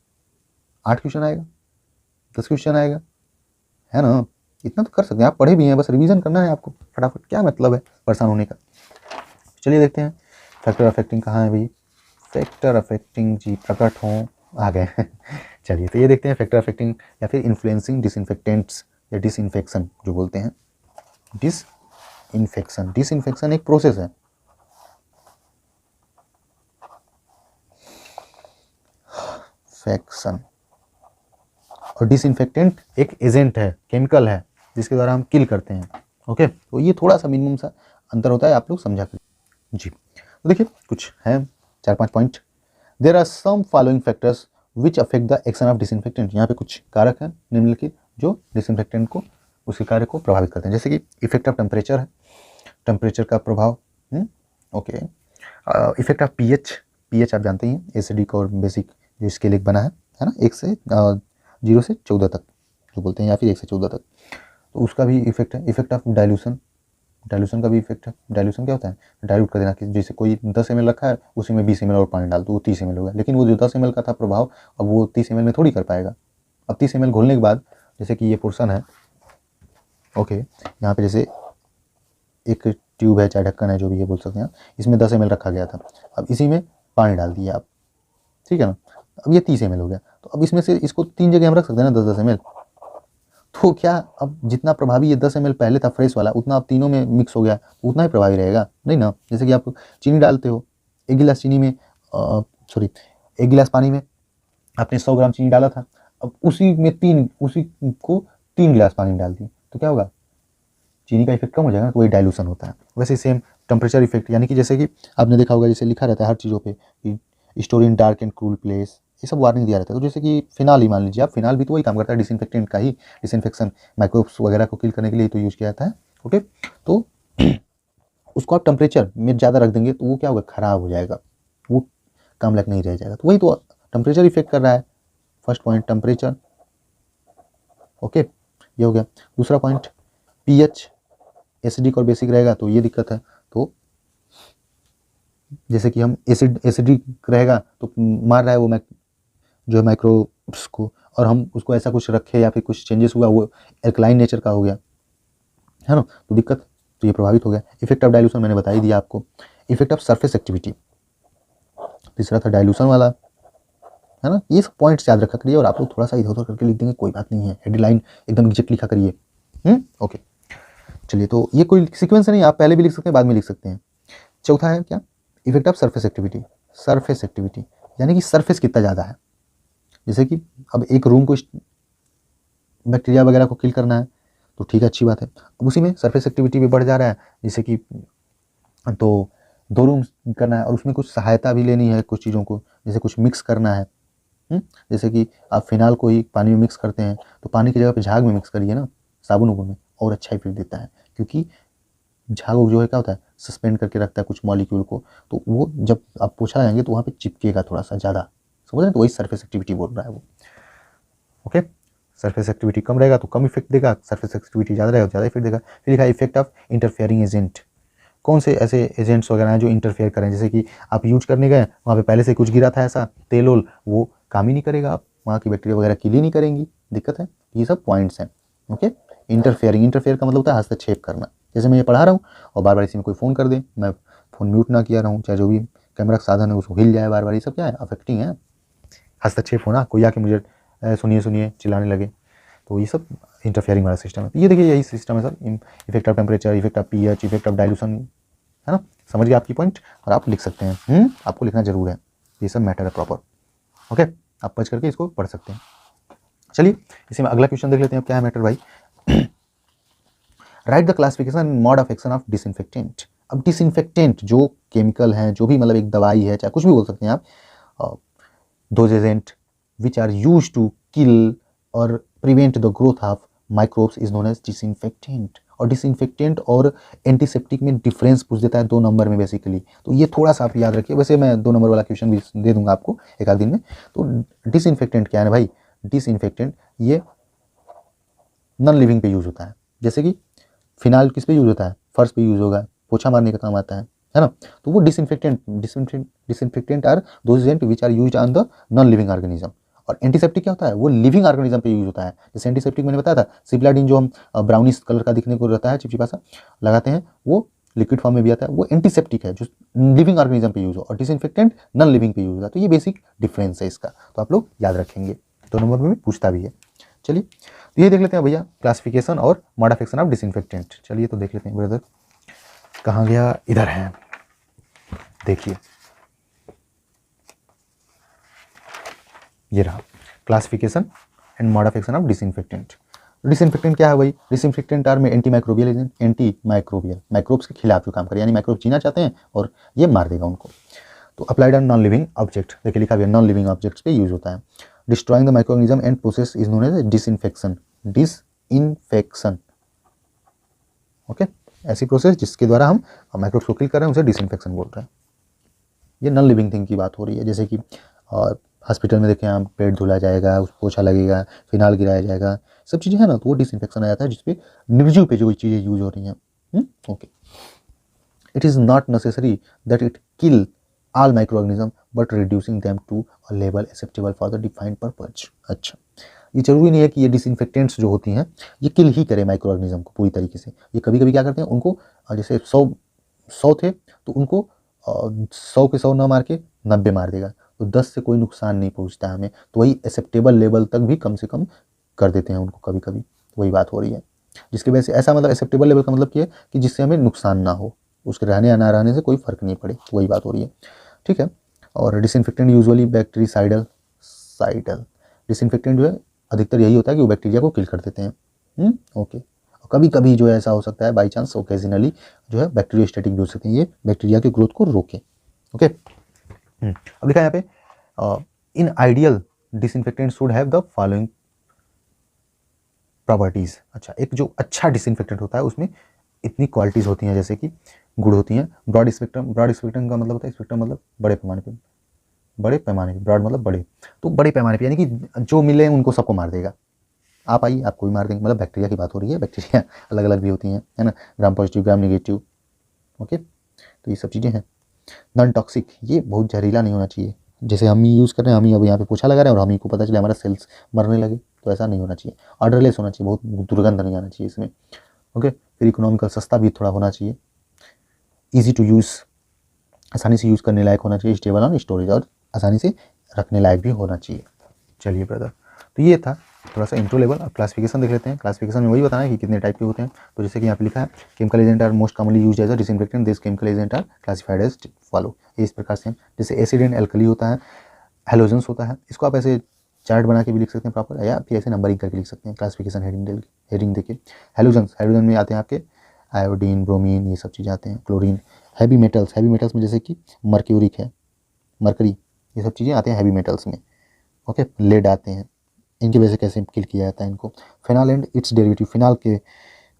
8 क्वेश्चन आएगा, 10 क्वेश्चन आएगा, है ना। इतना तो कर सकते हैं, आप पढ़े भी हैं, बस रिवीजन करना है आपको फटाफट, क्या मतलब है परेशान होने का। चलिए देखते हैं फैक्टर अफेक्टिंग कहाँ है भाई। फैक्टर अफेक्टिंग जी प्रकट हों, आ गए चलिए तो ये देखते हैं फैक्टर अफेक्टिंग या फिर इन्फ्लुएंसिंग डिसइंफेक्टेंट्स या डिसइंफेक्शन जो बोलते हैं। डिसइंफेक्शन एक प्रोसेस है। फैक्शन और डिसइंफेक्टेंट एक एजेंट है, केमिकल है जिसके द्वारा हम किल करते हैं। ओके, तो ये थोड़ा सा मिनिमम सा अंतर होता है, आप लोग समझा कर जी। तो देखिए कुछ है 4-5 point. There are some following factors which affect the action of disinfectant. यहाँ पे कुछ कारक हैं निम्नलिखित जो डिसइंफेक्टेंट को, उसके कार्य को प्रभावित करते हैं। जैसे कि इफेक्ट ऑफ टेम्परेचर है, टेम्परेचर का प्रभाव। ओके, इफेक्ट ऑफ पीएच आप जानते हैं एसिडिक और बेसिक जो स्केल एक बना है ना, 1 से 0 से 14 तक जो बोलते हैं, या फिर 1 से 14 तक, तो उसका भी इफेक्ट है। इफेक्ट ऑफ डाइल्यूशन का भी इफेक्ट है। डाइल्यूशन क्या होता है? डाइल्यूट कर देना, कि जैसे कोई 10 ml रखा है उसी में 20 ml और पानी डाल दो, वो 30 ml होगा, लेकिन वो जो 10 ml का था प्रभाव अब वो 30 ml में थोड़ी कर पाएगा। अब 30 ml घोलने के बाद, जैसे कि ये पोर्शन है, ओके, यहाँ पे जैसे एक ट्यूब है चाहे ढक्कन है जो भी ये बोल सकते हैं, इसमें 10 ml रखा गया था, अब इसी में पानी डाल दिया आप, ठीक है ना, अब ये 30 ml हो गया, तो अब इसमें से इसको 3 जगह हम रख सकते हैं ना 10-10 ml, तो क्या अब जितना प्रभावी ये 10 ml पहले था फ्रेश वाला, उतना अब तीनों में मिक्स हो गया, उतना ही प्रभावी रहेगा नहीं ना। जैसे कि आप चीनी डालते हो, 1 गिलास चीनी में 1 गिलास पानी में आपने 100 ग्राम चीनी डाला था, अब उसी को 3 गिलास पानी डाल दिए, तो क्या होगा? चीनी का इफेक्ट कम हो जाएगा ना, तो वही डाइल्यूशन होता है। वैसे सेम टेम्परेचर इफेक्ट, यानी कि जैसे कि आपने देखा होगा जैसे लिखा रहता है हर चीज़ों पे कि store in dark and cool place, ये सब वार्निंग दिया रहता है। तो जैसे कि फिनाल ही मान लीजिए आप, फिनाल भी तो वही काम करता है, डिसइंफेक्टेंट का ही, डिसइंफेक्शन माइक्रोब्स वगैरह को किल करने के लिए तो यूज़ किया जाता है। ओके, तो उसको आप टेम्परेचर में ज़्यादा रख देंगे तो वो क्या होगा? ख़राब हो जाएगा, वो काम लायक नहीं रह जाएगा। तो वही तो टेम्परेचर इफेक्ट कर रहा है। फर्स्ट पॉइंट टेम्परेचर, ओके, ये हो गया। दूसरा पॉइंट पीएच, एसिडिक और बेसिक रहेगा तो ये दिक्कत है। तो जैसे कि हम एसिडिक रहेगा तो मार रहा है वो जो है माइक्रोब्स को, और हम उसको ऐसा कुछ रखे या फिर कुछ चेंजेस हुआ, वो एल्कलाइन नेचर का हो गया, है ना, तो दिक्कत, तो ये प्रभावित हो गया। इफेक्ट ऑफ डाइल्यूशन मैंने बता ही दिया आपको। इफेक्ट ऑफ सरफेस एक्टिविटी, तीसरा था डाइल्यूशन वाला, है ना। ये सब पॉइंट्स याद रखा करिए, और आप लोग थोड़ा सा इधर उधर करके लिख देंगे, कोई बात नहीं है, हेडलाइन एकदम एग्जैक्ट लिखा करिए। ओके चलिए, तो ये कोई सीक्वेंस नहीं, आप पहले भी लिख सकते हैं बाद में लिख सकते हैं। चौथा है क्या? इफेक्ट ऑफ सरफेस एक्टिविटी यानी कि सरफेस कितना ज़्यादा है। जैसे कि अब एक रूम को बैक्टीरिया वगैरह को किल करना है तो ठीक है, अच्छी बात है, अब उसी में सरफेस एक्टिविटी भी बढ़ जा रहा है, जैसे कि तो 2 रूम करना है और उसमें कुछ सहायता भी लेनी है कुछ चीज़ों को, जैसे कुछ मिक्स करना है। जैसे कि आप फिनाल को ही पानी में मिक्स करते हैं तो पानी की जगह पे झाग में मिक्स करिए ना, साबुन उबुन में, और अच्छा इफेक्ट देता है, क्योंकि झाग जो है क्या होता है, सस्पेंड करके रखता है कुछ मॉलिक्यूल को, तो वो जब आप पोछा जाएंगे तो वहाँ पे चिपकेगा थोड़ा सा ज़्यादा, समझ रहे हैं, तो वही सरफेस एक्टिविटी बोल रहा है वो। ओके, सरफेस एक्टिविटी कम रहेगा तो कम इफेक्ट देगा, सरफेस एक्टिविटी ज़्यादा रहेगा तो ज़्यादा इफेक्ट देगा। फिर लिखा है इफेक्ट ऑफ इंटरफेयरिंग एजेंट, कौन से ऐसे एजेंट्स वगैरह हैं जो इंटरफेयर करें, जैसे कि आप यूज करने गए, वहाँ पे पहले से कुछ गिरा था ऐसा तेल ओल, वो काम ही नहीं करेगा, आप वहाँ की बैक्टीरिया वगैरह किल ही नहीं करेंगी, दिक्कत है। ये सब पॉइंट्स हैं। ओके, इंटरफेयर का मतलब होता है हस्तक्षेप करना। जैसे मैं ये पढ़ा रहा हूँ और बार बार इसी में कोई फ़ोन कर दे, मैं फ़ोन म्यूट ना किया रहूँ, चाहे जो भी कैमरा का साधन है उसको हिल जाए बार बार, ये सब क्या है, अफेक्टिंग है, हस्तक्षेप होना, कोई आके मुझे सुनिए सुनिए चिल्लाने लगे, तो ये सब इंटरफेयरिंग वाला सिस्टम है। ये देखिए यही सिस्टम है sir, effect of temperature, effect of pH, effect of dilution, है ना, समझ गए आपकी पॉइंट, और आप लिख सकते हैं, आपको लिखना जरूर है, ये सब मैटर है प्रॉपर। ओके, आप पढ़ करके इसको पढ़ सकते हैं। चलिए इसी में अगला क्वेश्चन देख लेते हैं, अब क्या है मैटर भाई। Right the classification mode of action of disinfectant. अब डिसइंफेक्टेंट जो केमिकल है, जो भी मतलब एक दवाई है, चाहे कुछ भी बोल सकते हैं आप, those agent which are used to kill or prevent the growth of microbes is known as disinfectant। और डिसइंफेक्टेंट और एंटीसेप्टिक में डिफरेंस पूछ देता है 2 नंबर में बेसिकली, तो ये थोड़ा सा आप याद रखिए। वैसे मैं 2 नंबर वाला क्वेश्चन भी दे दूंगा आपको एक आध दिन में। तो डिसइंफेक्टेंट क्या है भाई, डिसइंफेक्टेंट ये नॉन लिविंग पे यूज होता है। जैसे कि फिनाइल किस पे यूज होता है, फर्श पे यूज होगा, पोछा मारने का काम आता है ना। तो वो disinfectant are those agent which are used on the non living organism. और एंटीसेप्टिक क्या होता है, वो लिविंग ऑर्गेनिज्म पे यूज होता है। जैसे एंटीसेप्टिक मैंने बताया था, सिप्लाडिन जो हम ब्राउनिश कलर का दिखने को रहता है, चिपचिपा सा लगाते हैं, वो लिक्विड फॉर्म में भी आता है, वो एंटीसेप्टिक है जो लिविंग ऑर्गेनिज्म पे यूज हो, और डिसइंफेक्टेंट नॉन लिविंग पे यूज होता है। तो ये बेसिक डिफरेंस है इसका, तो आप लोग याद रखेंगे, 2 नंबर में भी पूछता भी है। चलिए तो ये देख लेते हैं भैया, क्लासिफिकेशन और mode of action of disinfectant. चलिए तो देख लेते हैं ब्रदर, कहाँ गया, इधर है, देखिए ये रहा, classification and mode of action of disinfectant. Disinfectant क्या है भाई, डिसइंफेक्टेंट आर में anti microbial agent, anti microbial, microbes के खिलाफ जो काम करे, यानी माइक्रोब जीना चाहते हैं और ये मार देगा उनको। तो applied on non living object, देखिए लिखा हुआ है नॉन लिविंग ऑब्जेक्ट्स पे यूज होता है। Destroying the microorganism and process is known as disinfection, disinfection. Okay, ऐसी प्रोसेस जिसके द्वारा हम माइक्रोब्स को किल कर रहे हैं उसे डिसइंफेक्शन बोल रहे हैं। ये नॉन लिविंग थिंग की बात हो रही है, जैसे कि हॉस्पिटल में देखें हम, पेट धुला जाएगा, उस पोछा लगेगा, फिनाइल गिराया जाएगा, सब चीज़ें हैं ना, तो वो डिसइंफेक्शन आ जाता है, जिसपे निर्जीव पे जो चीज़ें यूज हो रही हैं। Okay, it is not necessary that it kill all microorganism but reducing them to a level acceptable for the defined purpose। अच्छा, ये जरूरी नहीं है कि ये डिसइंफेक्टेंट्स जो होती हैं ये किल ही करे माइक्रो ऑर्गेनिज्म को पूरी तरीके से। ये कभी कभी क्या करते हैं, उनको जैसे 100 थे तो उनको 100 के 100 ना मार के 90 मार देगा, तो 10 से कोई नुकसान नहीं पहुंचता है हमें, तो वही एक्सेप्टेबल लेवल तक भी कम से कम कर देते हैं उनको कभी कभी, वही बात हो रही है। जिसकी वजह से ऐसा मतलब एक्सेप्टेबल लेवल का मतलब क्या है कि जिससे हमें नुकसान ना हो, उसके रहने या ना रहने से कोई फर्क नहीं पड़े, वही बात हो रही है, ठीक है। और डिसइंफेक्टेंट यूजुअली बैक्टीरिसाइडल डिसइंफेक्टेंट जो है अधिकतर यही होता है कि वो बैक्टीरिया को किल कर देते हैं। ओके, और कभी कभी जो है ऐसा हो सकता है बाई चांस ओकेजनली जो है बैक्टीरियोस्टैटिक भी हो सकते हैं, ये बैक्टीरिया के ग्रोथ को रोके। ओके, अब लिखा है यहाँ पे in ideal disinfectant should have the following properties. अच्छा, एक जो अच्छा डिसइंफेक्टेंट होता है उसमें इतनी क्वालिटीज होती हैं, जैसे कि गुड होती हैं। ब्रॉड स्पेक्ट्रम का मतलब होता है, स्पेक्ट्रम मतलब बड़े पैमाने पे, ब्रॉड मतलब बड़े, तो बड़े पैमाने पे यानी कि जो मिले उनको सबको मार देगा। आप आइए, आपको भी मार देंगे, मतलब बैक्टीरिया की बात हो रही है, बैक्टीरिया अलग अलग भी होती हैं, है ना, gram positive gram negative. Okay, तो ये सब चीज़ें हैं। नॉन टॉक्सिक, ये बहुत जहरीला नहीं होना चाहिए, जैसे हम ही यूज़ कर रहे हैं, हम ही अब यहाँ पे पोछा लगा रहे हैं और हम ही को पता चले हमारा सेल्स मरने लगे, तो ऐसा नहीं होना चाहिए। ऑर्डरलेस होना चाहिए, बहुत दुर्गंध नहीं आना चाहिए इसमें। ओके, फिर इकोनॉमिकल, सस्ता भी थोड़ा होना चाहिए, ईजी टू यूज़, आसानी से यूज़ करने लायक होना चाहिए, स्टेबल ऑन स्टोरेज, और आसानी से रखने लायक भी होना चाहिए। चलिए ब्रदर, तो ये था थोड़ा सा इंट्रो लेवल। अब क्लासिफिकेशन देख लेते हैं। क्लासिफिकेशन में वही बताना है कि कितने टाइप के होते हैं। तो जैसे कि यहाँ पे लिखा है, chemical agent are most commonly used as a disinfectant, this chemical agent are classified as follow. ये इस प्रकार से हैं, जैसे एसिड एंड एल्कली होता है, हेलोजेंस होता है, इसको आप ऐसे चार्ट बना के भी लिख सकते हैं प्रॉपर, या फिर ऐसे नंबरिंग करके लिख सकते हैं, क्लासिफिकेशन हेडिंग देखिए। हेलोजन में आते हैं आपके आयोडीन, ब्रोमीन, ये सब चीज़ें आते हैं, क्लोरीन। हैवी मेटल्स में जैसे कि मर्क्यूरिक है, मरकरी, ये सब चीज़ें आते हैं हैवी मेटल्स में। ओके, लेड आते हैं, इनकी वजह से कैसे किल किया जाता है इनको। Phenol and its derivative, phenol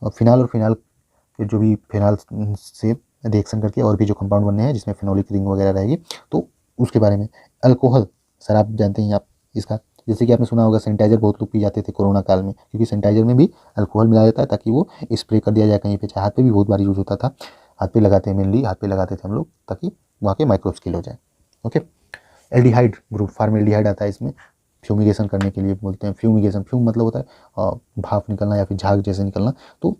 और फिनाल के जो भी फिनाल से रिएक्शन करके और भी जो कंपाउंड बनने हैं जिसमें फिनोलिक रिंग वगैरह रहेगी, तो उसके बारे में। अल्कोहल, सर आप जानते हैं आप इसका, जैसे कि आपने सुना होगा सैनिटाइजर बहुत लोग पी जाते थे कोरोना काल में, क्योंकि सैनिटाइजर में भी अल्कोहल मिलाया जाता है ताकि वो स्प्रे कर दिया जाए कहीं पे, चाहे हाथ पे भी बहुत बार यूज होता था, हाथ पे लगाते हैं, मेनली हाथ पे लगाते थे हम लोग, ताकि वहाँ के माइक्रोब्स किल हो जाए। ओके, एल्डिहाइड ग्रुप, फार्मेल्डिहाइड आता है इसमें, फ्यूमिगेशन करने के लिए बोलते हैं। फ्यूमिगेशन, फ्यूम मतलब होता है भाप निकलना या फिर झाग जैसे निकलना, तो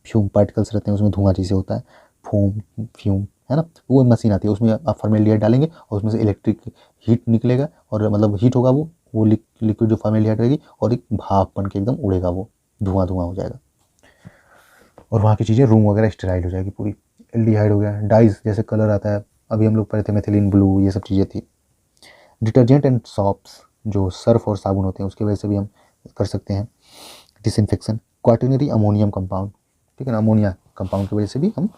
फ्यूम पार्टिकल्स रहते हैं उसमें धुआं जैसे होता है, फोम फ्यूम, है ना। वो मशीन आती है, उसमें आप फॉर्मेल्डिहाइड डालेंगे और उसमें से इलेक्ट्रिक हीट निकलेगा, और मतलब हीट होगा, वो लिक्विड जो फॉर्मेल्डिहाइड रहेगी, और एक भाप बन के एकदम उड़ेगा, वो धुआं धुआं हो जाएगा, और वहाँ की चीज़ें रूम वगैरह स्टेराइल हो जाएगी पूरी। एल्डिहाइड हो गया, डाइज जैसे कलर आता है, अभी हम लोग पढ़े थे मेथिलीन ब्लू, ये सब चीज़ें थी। डिटर्जेंट एंड सॉप्स, जो सर्फ और साबुन होते हैं उसके वजह से भी हम कर सकते हैं डिसइंफेक्शन। क्वाटरनरी अमोनियम कंपाउंड, ठीक है ना, अमोनिया कंपाउंड की वजह से भी हम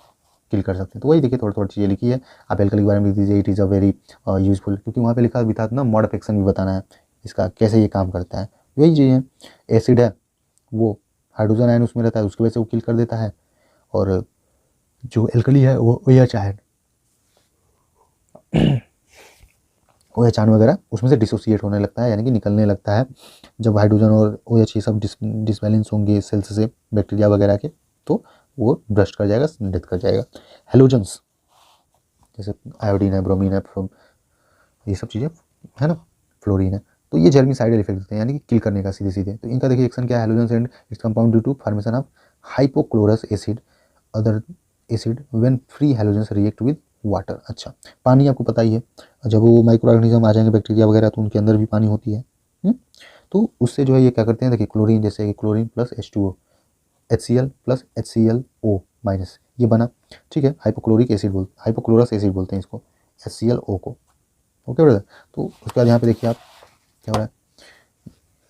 किल कर सकते हैं। तो वही देखिए थोड़ी थोड़ी चीज़ें लिखी है, आप एल्कली के बारे में लिख दीजिए, it is a very useful, क्योंकि वहाँ पे लिखा भी था ना, मोड ऑफ एक्शन भी बताना है इसका, कैसे ये काम करता है। वही चीज़ है, एसिड है वो हाइड्रोजन आयन उसमें रहता है, उसकी वजह से वो किल कर देता है, और जो एल्कली है वो OH आयन, OH आयन वगैरह उसमें से डिसोसिएट होने लगता है, यानी कि निकलने लगता है। जब हाइड्रोजन और OH ये सब डिसबैलेंस होंगे सेल्स से, बैक्टीरिया वगैरह के, तो वो ब्रस्ट कर जाएगा, डेथ कर जाएगा। हेलोजेंस जैसे आयोडीन है, ब्रोमीन है, ये सब चीज़ें, है ना, फ्लोरीन है, तो ये जर्मीसाइडल इफेक्ट देते हैं, यानी कि किल करने का सीधे सीधे। तो इनका देखिए एक्शन क्या है, halogens and its compound due to formation of hypochlorous acid other acid when free halogens react with water. अच्छा, पानी आपको पता ही है, जब वो माइक्रो ऑर्गेनिज्म आ जाएंगे बैक्टीरिया वगैरह, तो उनके अंदर भी पानी होती है। तो उससे जो है ये क्या करते हैं, देखिए क्लोरीन, जैसे कि chlorine plus H2O, HCl plus HClO minus, ये बना, ठीक है, हाइपोक्लोरस एसिड बोलते हैं इसको, HClO को। ओके ब्रदर, तो उसके बाद यहाँ पे देखिए आप क्या हो रहा है,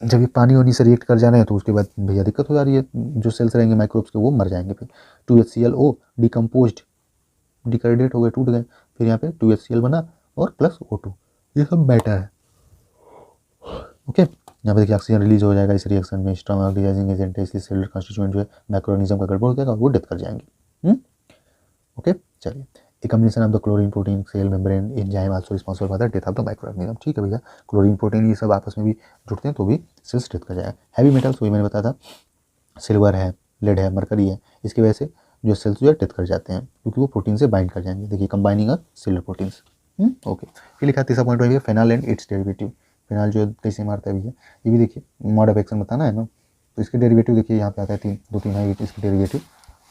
जब ये पानी वानी से रिएक्ट कर जा रहे हैं तो उसके बाद भैया दिक्कत हो जा रही है, जो सेल्स रहेंगे माइक्रोब्स के वो मर जाएंगे। फिर 2HClO डिकम्पोज्ड, डिग्रेडेट हो गए, टूट गए, फिर यहाँ पे 2HCl बना और प्लस O2, ये सब मैटर है। ओके, यहाँ पे देखिए ऑक्सीजन रिलीज हो जाएगा इस रिएक्शन में, स्ट्रॉन्ग ऑक्सीडाइजिंग एजेंट है, इसलिए सेलुलर कॉन्स्टिट्यूएंट जो है माइक्रोऑर्गेनिज्म का गड़बड़ हो जाएगा और वो डेथ कर जाएंगे। ओके, चलिए, a combination of the chlorine protein cell membrane enzyme also responsible for the death of the microorganism. ठीक है भैया, क्लोरीन प्रोटीन ये सब आपस में भी जुड़ते हैं तो भी सेल्स डेथ कर जाएगा। हैवी मेटल्स, वही मैंने बताया था, सिल्वर है, लेड है, मरकरी है, इसकी वजह से जो सेल्स जो है डेथ कर जाते हैं, क्योंकि वो प्रोटीन से बाइंड कर जाएंगे। देखिए कंबाइनिंग अ सिल्वर प्रोटीन्स। ओके, फिर लिखा तीसरा पॉइंट हो गया phenol and its derivative. Phenol जो कैसे मारता है भैया, ये भी देखिए मोड ऑफ एक्शन बताना है ना, तो इसके डेरिवेटिव देखिए यहाँ पे आता है, दो तीन है इसके डेरिवेटिव,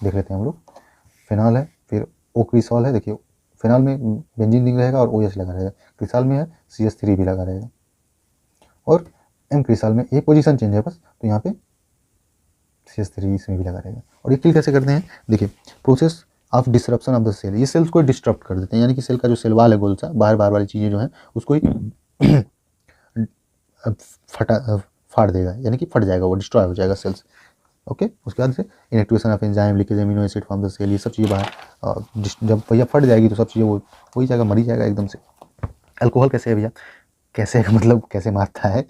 देख लेते हैं हम लोग। फेनॉल है, फिर ओक्रिसॉल है, देखिए फेनॉल में बेंजीन रिंग रहेगा और OH लगा रहेगा, क्रिसॉल में है CH3 भी लगा रहेगा, और एम क्रिसॉल में ये पोजीशन चेंज है बस, तो यहाँ पे CH3 इसमें भी लगा रहेगा। और ये किल कैसे करते हैं, देखिए process of disruption of the cell, ये सेल्स को डिस्टर्ब कर देते हैं, यानी कि सेल का जो सेल वाल है गोल सा, बाहर बाहर वाली चीज़ें जो हैं उसको ही फाड़ देगा, यानी कि फट जाएगा, वो डिस्ट्रॉय हो जाएगा सेल्स। ओके, उसके बाद से inactivation of enzyme, leakage amino acid from the cell, ये सब चीज़ें बाहर, जब भैया फट जाएगी तो सब चीज़ें वो हो ही जाएगा, मर ही जाएगा एकदम से। अल्कोहल कैसे है भैया, कैसे मतलब कैसे मारता है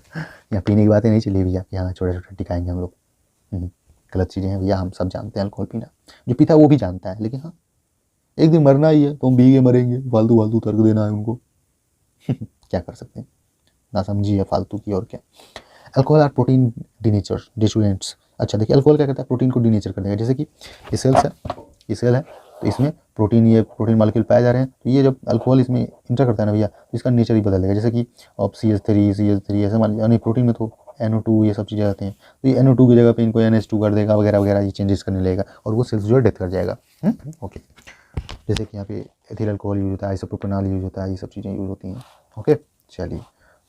यहाँ पीने की बातें नहीं चली भैया, यहाँ छोटे छोटे टिकाएंगे हम लोग, गलत चीज़ें हैं भैया, हम सब जानते हैं अल्कोहल पीना, जो पीता है वो भी जानता है, लेकिन हाँ एक दिन मरना ही है तो हम भीगे मरेंगे, फालतू फालतू तर्क देना है उनको क्या कर सकते हैं, ना समझी है फालतू की, और क्या। अल्कोहल आर प्रोटीन डीनेचर डिस्टूडेंट्स। अच्छा देखिए, अल्कोहल क्या करता है, प्रोटीन को डीनेचर कर देगा, जैसे कि ये सेल्स है, ये सेल है, तो इसमें प्रोटीन, ये प्रोटीन मॉलिक्यूल पाए जा रहे हैं, तो ये जब अल्कोहल इसमें इंटर करता है ना भैया, तो इसका नेचर ही बदल देगा, जैसे कि अब CH3 ऐसे मान लीजिए, प्रोटीन में तो NO2 ये सब चीज़ें आती हैं, तो ये NO2 की जगह पे इनको NH2 कर देगा वगैरह वगैरह, ये चेंजेस करने लगेगा और वो सेल्स जो है डेथ कर जाएगा। ओके, जैसे कि यहाँ पे एथिल अल्कोहल यूज होता है, आइसोप्रोपेनॉल यूज होता है, ये सब चीज़ें यूज होती हैं। ओके, चलिए,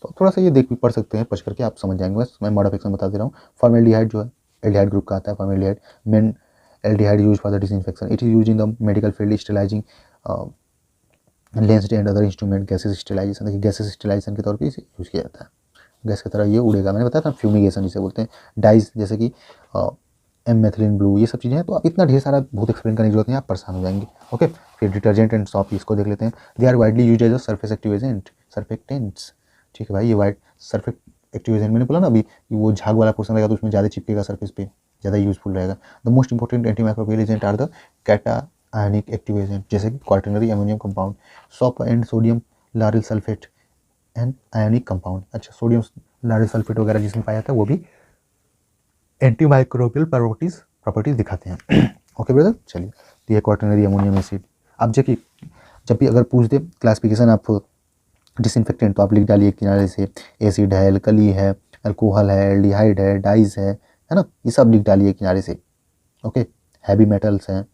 तो थोड़ा सा ये देख भी पढ़ सकते हैं, पढ़ करके आप समझ जाएंगे, बस मैं मोड ऑफ एक्शन बता दे रहा हूँ। फॉर्मेल्डिहाइड जो है एल्डिहाइड ग्रुप का आता है, formaldehyde main aldehyde use for the disinfection, it is use in the medical field sterilising lens and other instrument, gases sterilisation, देखिए गैसेस स्टेलाइजेशन के तौर पर इसे यूज़ किया जाता है, गैस की तरह ये उड़ेगा, मैंने बताया था फ्यूमिगेशन जिसे बोलते हैं। डाइज जैसे कि मेथिलीन ब्लू, ये सब चीज़ें हैं, तो आप इतना ढेर सारा बहुत एक्सप्लेन करने की जरूरत नहीं, आप परेशान हो जाएंगे। ओके, फिर डिटर्जेंट एंड सॉप, इसको देख लेते हैं। They are widely used as a surface active agent, surfactants. ठीक है भाई, ये वाइड सरफेक्ट एक्टिव एजेंट मैंने बोला ना अभी, वो झाग वाला पोर्शन रहेगा तो उसमें ज़्यादा चिपकेगा सरफेस पे, ज़्यादा यूजफुल रहेगा। The most important anti microbial agent are the cationic active agent, जैसे कि quaternary ammonium compound, soap and sodium lauryl sulphate and ionic compound. अच्छा, सोडियम लारिल सल्फेट वगैरह जिसमें पाया जाता है वो भी एंटी माइक्रोबियल प्रॉपर्टीज दिखाते हैं। ओके ब्रदर, चलिए, तो ये क्वाटरनरी अमोनियम एसिड, आप जब भी अगर पूछ दे क्लासिफिकेशन आप डिसइंफेक्टेंट तो आप लिख डालिए किनारे से, एसिड है, एल्कली है, अल्कोहल है, एल्डिहाइड है, डाइज है ना, ये सब लिख डालिए किनारे से। ओके, हैवी मेटल्स हैं।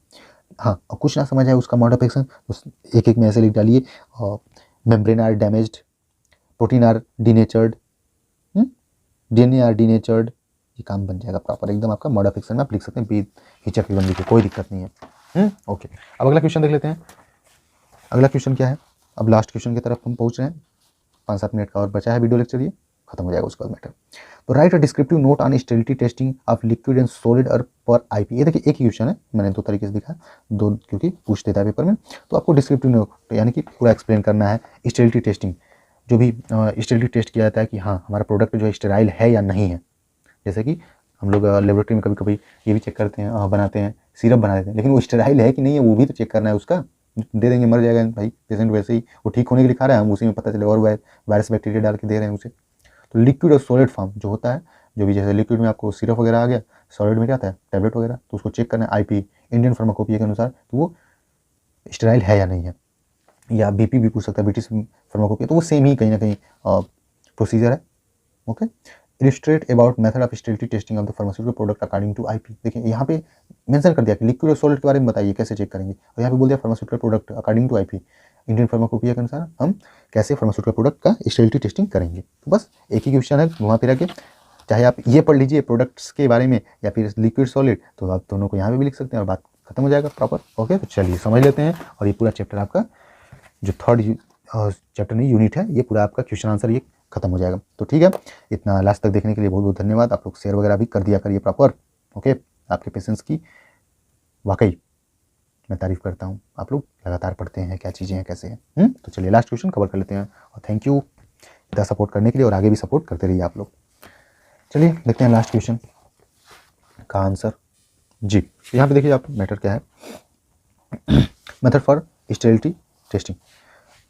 हाँ, और कुछ ना समझ आए उसका मोड ऑफ एक्शन तो एक एक में ऐसे लिख डालिए, membrane are damaged, protein are denatured, DNA are denatured, ये काम बन जाएगा प्रॉपर एकदम आपका। मोड ऑफ एक्शन में आप लिख सकते हैं बेहिचक एकदम लिखिए, कोई दिक्कत नहीं है। ओके, अब अगला क्वेश्चन देख लेते हैं। अगला क्वेश्चन क्या है, अब लास्ट क्वेश्चन की तरफ हम पहुंच रहे हैं, 5-7 मिनट का और बचा है वीडियो लेक्चर, ये खत्म हो जाएगा उसके बाद मैटर। तो right a descriptive note on stability testing of liquid and solid और पर आईपी। ये देखिए एक ही क्वेश्चन है, मैंने 2 तरीके से दिखा, 2 क्योंकि पूछ देता है पेपर में। तो आपको डिस्क्रिप्टिव नोट यानी कि पूरा एक्सप्लेन करना है स्टेबिलिटी टेस्टिंग, जो भी स्टेबिलिटी टेस्ट किया जाता है कि हाँ हमारा प्रोडक्ट जो है स्टेराइल है या नहीं है। जैसे कि हम लोग लेबोरेटरी में कभी कभी ये भी चेक करते हैं, बनाते हैं, सिरप बना देते हैं, लेकिन वो स्टेराइल है कि नहीं है वो भी तो चेक करना है उसका। दे देंगे मर जाएगा भाई पेशेंट, वैसे ही वो ठीक होने के लिए खा रहा है, हम उसी में पता चले और वायरस बैक्टीरिया डाल के दे रहे हैं उसे। तो लिक्विड और सॉलिड फॉर्म जो होता है, जो भी जैसे लिक्विड में आपको सिरप वगैरह आ गया, सॉलिड में क्या आता है टैबलेट वगैरह, तो उसको चेक करना है आईपी इंडियन फार्माकोपिया के अनुसार, तो वो स्टेराइल है या नहीं है। या बीपी भी पूछ सकता है, ब्रिटिश फार्माकोपिया, तो वो सेम ही कहीं ना कहीं प्रोसीजर है। Okay, illustrate about method of stability testing of the pharmaceutical product according to IP. देखिए यहाँ पे मेंशन कर दिया कि लिक्विड और सॉलिड के बारे में बताइए कैसे चेक करेंगे, और यहाँ पे बोल दिया pharmaceutical product according to IP, Indian pharmacopoeia के अनुसार हम कैसे फार्मास्यूटिकल प्रोडक्ट का स्टेबिलिटी टेस्टिंग करेंगे। तो बस एक ही क्वेश्चन है घुमा फिरा के, चाहे आप ये पढ़ लीजिए प्रोडक्ट्स के बारे में या फिर लिक्विड सॉलिड, तो आप दोनों को यहाँ पे भी लिख सकते हैं और बात खत्म हो जाएगा प्रॉपर। ओके, तो चलिए समझ लेते हैं, और ये पूरा चैप्टर आपका जो 3rd चैप्टर नहीं यूनिट है, ये पूरा आपका क्वेश्चन आंसर ये खत्म हो जाएगा। तो ठीक है, इतना लास्ट तक देखने के लिए बहुत बहुत धन्यवाद। आप लोग शेयर वगैरह भी कर दिया करिए प्रॉपर। ओके, आपके पेशेंस की वाकई मैं तारीफ करता हूँ, आप लोग लगातार पढ़ते हैं क्या चीज़ें हैं कैसे हैं। तो चलिए लास्ट क्वेश्चन कवर कर लेते हैं, और थैंक यू इतना सपोर्ट करने के लिए, और आगे भी सपोर्ट करते रहिए आप लोग। चलिए देखते हैं लास्ट क्वेश्चन का आंसर जी। यहाँ पे देखिए आप मैटर क्या है, मेथड फॉर स्टेबिलिटी टेस्टिंग,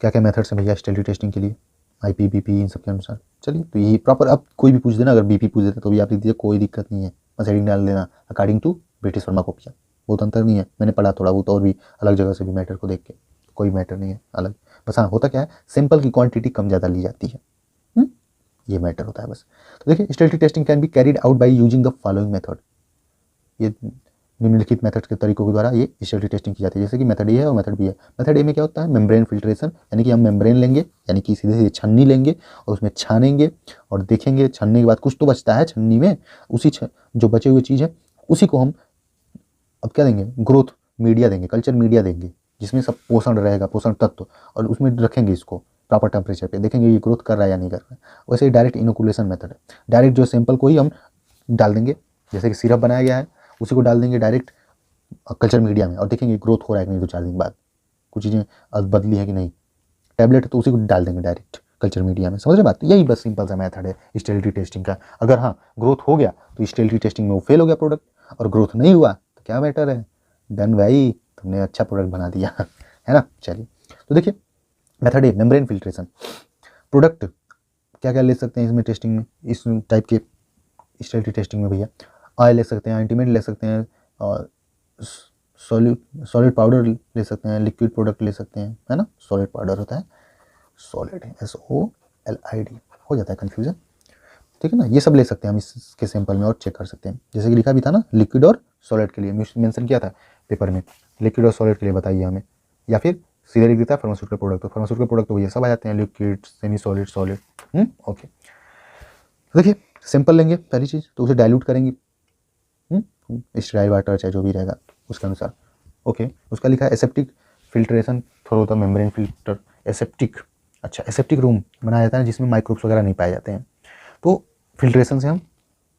क्या क्या मेथड्स हैं भैया स्टेबिलिटी टेस्टिंग के लिए, आईपी बीपी इन सब के अनुसार। चलिए तो यही प्रॉपर, अब कोई भी पूछ देना, अगर बीपी पूछ देते तो भी आप लिख दीजिए, कोई दिक्कत नहीं है, बस हेडिंग डाल देना अकॉर्डिंग टू ब्रिटिश फार्माकोपिया, बहुत अंतर नहीं है, मैंने पढ़ा थोड़ा बहुत और भी अलग जगह से भी मैटर को देख के, कोई मैटर नहीं है अलग, बस हाँ होता क्या है सैंपल की क्वांटिटी कम ज़्यादा ली जाती है, ये मैटर होता है बस। तो देखिए stability testing can be carried out by using the following method, ये निम्नलिखित मेथड के तरीकों के द्वारा ये स्टेबिलिटी टेस्टिंग की जाती है, जैसे कि मेथड ए है और मेथड बी है। मेथड ए में क्या होता है मेम्ब्रेन फिल्ट्रेशन, यानी कि हम मेम्ब्रेन लेंगे, यानी कि सीधे सीधे छन्नी लेंगे और उसमें छानेंगे और देखेंगे, छानने के बाद कुछ तो बचता है छन्नी में, उसी जो बचे हुए चीज़ है उसी को हम अब क्या देंगे, ग्रोथ मीडिया देंगे, कल्चर मीडिया देंगे, जिसमें सब पोषण रहेगा, पोषण तत्व, और उसमें रखेंगे इसको प्रॉपर टेम्परेचर पे, देखेंगे ये ग्रोथ कर रहा है या नहीं कर रहा है। वैसे ही डायरेक्ट इनोकुलेशन मेथड है, डायरेक्ट जो सैंपल को ही हम डाल देंगे, जैसे कि सिरप बनाया गया है उसी को डाल देंगे डायरेक्ट कल्चर मीडिया में, और देखेंगे ग्रोथ हो रहा है कि नहीं 2-4 दिन बाद, कुछ चीज़ें बदली है कि नहीं, टैबलेट तो उसी को डाल देंगे डायरेक्ट कल्चर मीडिया में। समझ रहे बात, यही बस सिंपल सा मेथड है स्टेबिलिटी टेस्टिंग का। अगर हाँ ग्रोथ हो गया तो स्टेबिलिटी टेस्टिंग में वो फेल हो गया प्रोडक्ट, और ग्रोथ नहीं हुआ तो क्या मैटर है, डन भाई तुमने अच्छा प्रोडक्ट बना दिया है ना। चलिए तो देखिए मेथड ए मेम्ब्रेन फिल्ट्रेशन, प्रोडक्ट क्या क्या ले सकते हैं इसमें टेस्टिंग में, इस टाइप के स्टेबिलिटी टेस्टिंग में भैया, ऑयल ले सकते हैं, एंटीमेंट ले सकते हैं, और सॉलिड पाउडर ले सकते हैं, लिक्विड प्रोडक्ट ले सकते हैं, है ना, सॉलिड पाउडर होता है, सॉलिड SOLID हो जाता है कन्फ्यूजन, ठीक है ना, ये सब ले सकते हैं हम इसके सैंपल में और चेक कर सकते हैं, जैसे कि लिखा भी था ना लिक्विड और सॉलिड के लिए मेंशन किया था पेपर में, लिक्विड और सॉलिड के लिए बताइए हमें, या फिर सीधे लिख देता है फार्मास्यूटिकल प्रोडक्ट, तो फार्मास्यूटिकल प्रोडक्ट तो ये सब आ जाते हैं, liquid semi solid solid. Okay देखिए सैंपल लेंगे पहली चीज़, तो उसे डाइल्यूट करेंगे स्टेराइल वाटर चाहे जो भी रहेगा उसके अनुसार। ओके उसका लिखा है aseptic filtration through the membrane filter, aseptic, अच्छा एसेप्टिक रूम बनाया जाता है जिसमें माइक्रोब्स वगैरह नहीं पाए जाते हैं, तो फिल्ट्रेशन से हम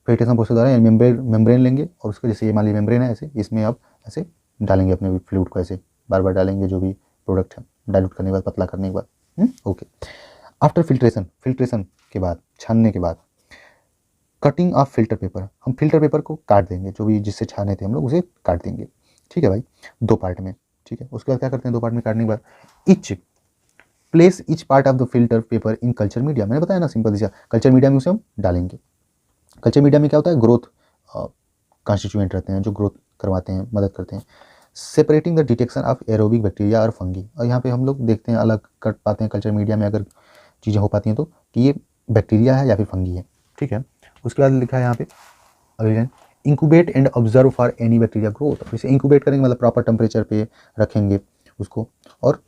फिल्ट्रेशन प्रोसेस द्वारा मेम्ब्रेन लेंगे, और उसके जैसे ये मान लीजिए मेम्ब्रेन है ऐसे, इसमें आप ऐसे डालेंगे अपने फ्लूइड को, ऐसे बार बार डालेंगे जो भी प्रोडक्ट है, डाइल्यूट करने के बाद, पतला करने के बाद। ओके आफ्टर फिल्ट्रेशन के बाद, छानने के बाद, कटिंग ऑफ फिल्टर पेपर, हम फिल्टर पेपर को काट देंगे, जो भी जिससे छाने थे हम लोग उसे काट देंगे, ठीक है भाई 2 पार्ट में, ठीक है। उसके बाद क्या करते हैं 2 पार्ट में काटने के बाद place each part of the filter paper in culture media, मैंने बताया ना सिंपल दिशा, कल्चर मीडिया में उसे हम डालेंगे। कल्चर मीडिया में क्या होता है ग्रोथ कॉन्स्टिट्यूएंट रहते हैं जो ग्रोथ करवाते हैं, मदद करते हैं। Separating the detection of aerobic bacteria और फंगी, और यहाँ पे हम लोग देखते हैं अलग कर पाते हैं कल्चर मीडिया में, अगर चीज़ें हो पाती हैं तो कि ये बैक्टीरिया है या फिर फंगी है, ठीक है। उसके बाद लिखा है यहाँ पे अगली line, incubate and observe for any bacteria growth. इसे इंक्यूबेट करेंगे मतलब प्रॉपर टेम्परेचर पे रखेंगे उसको, और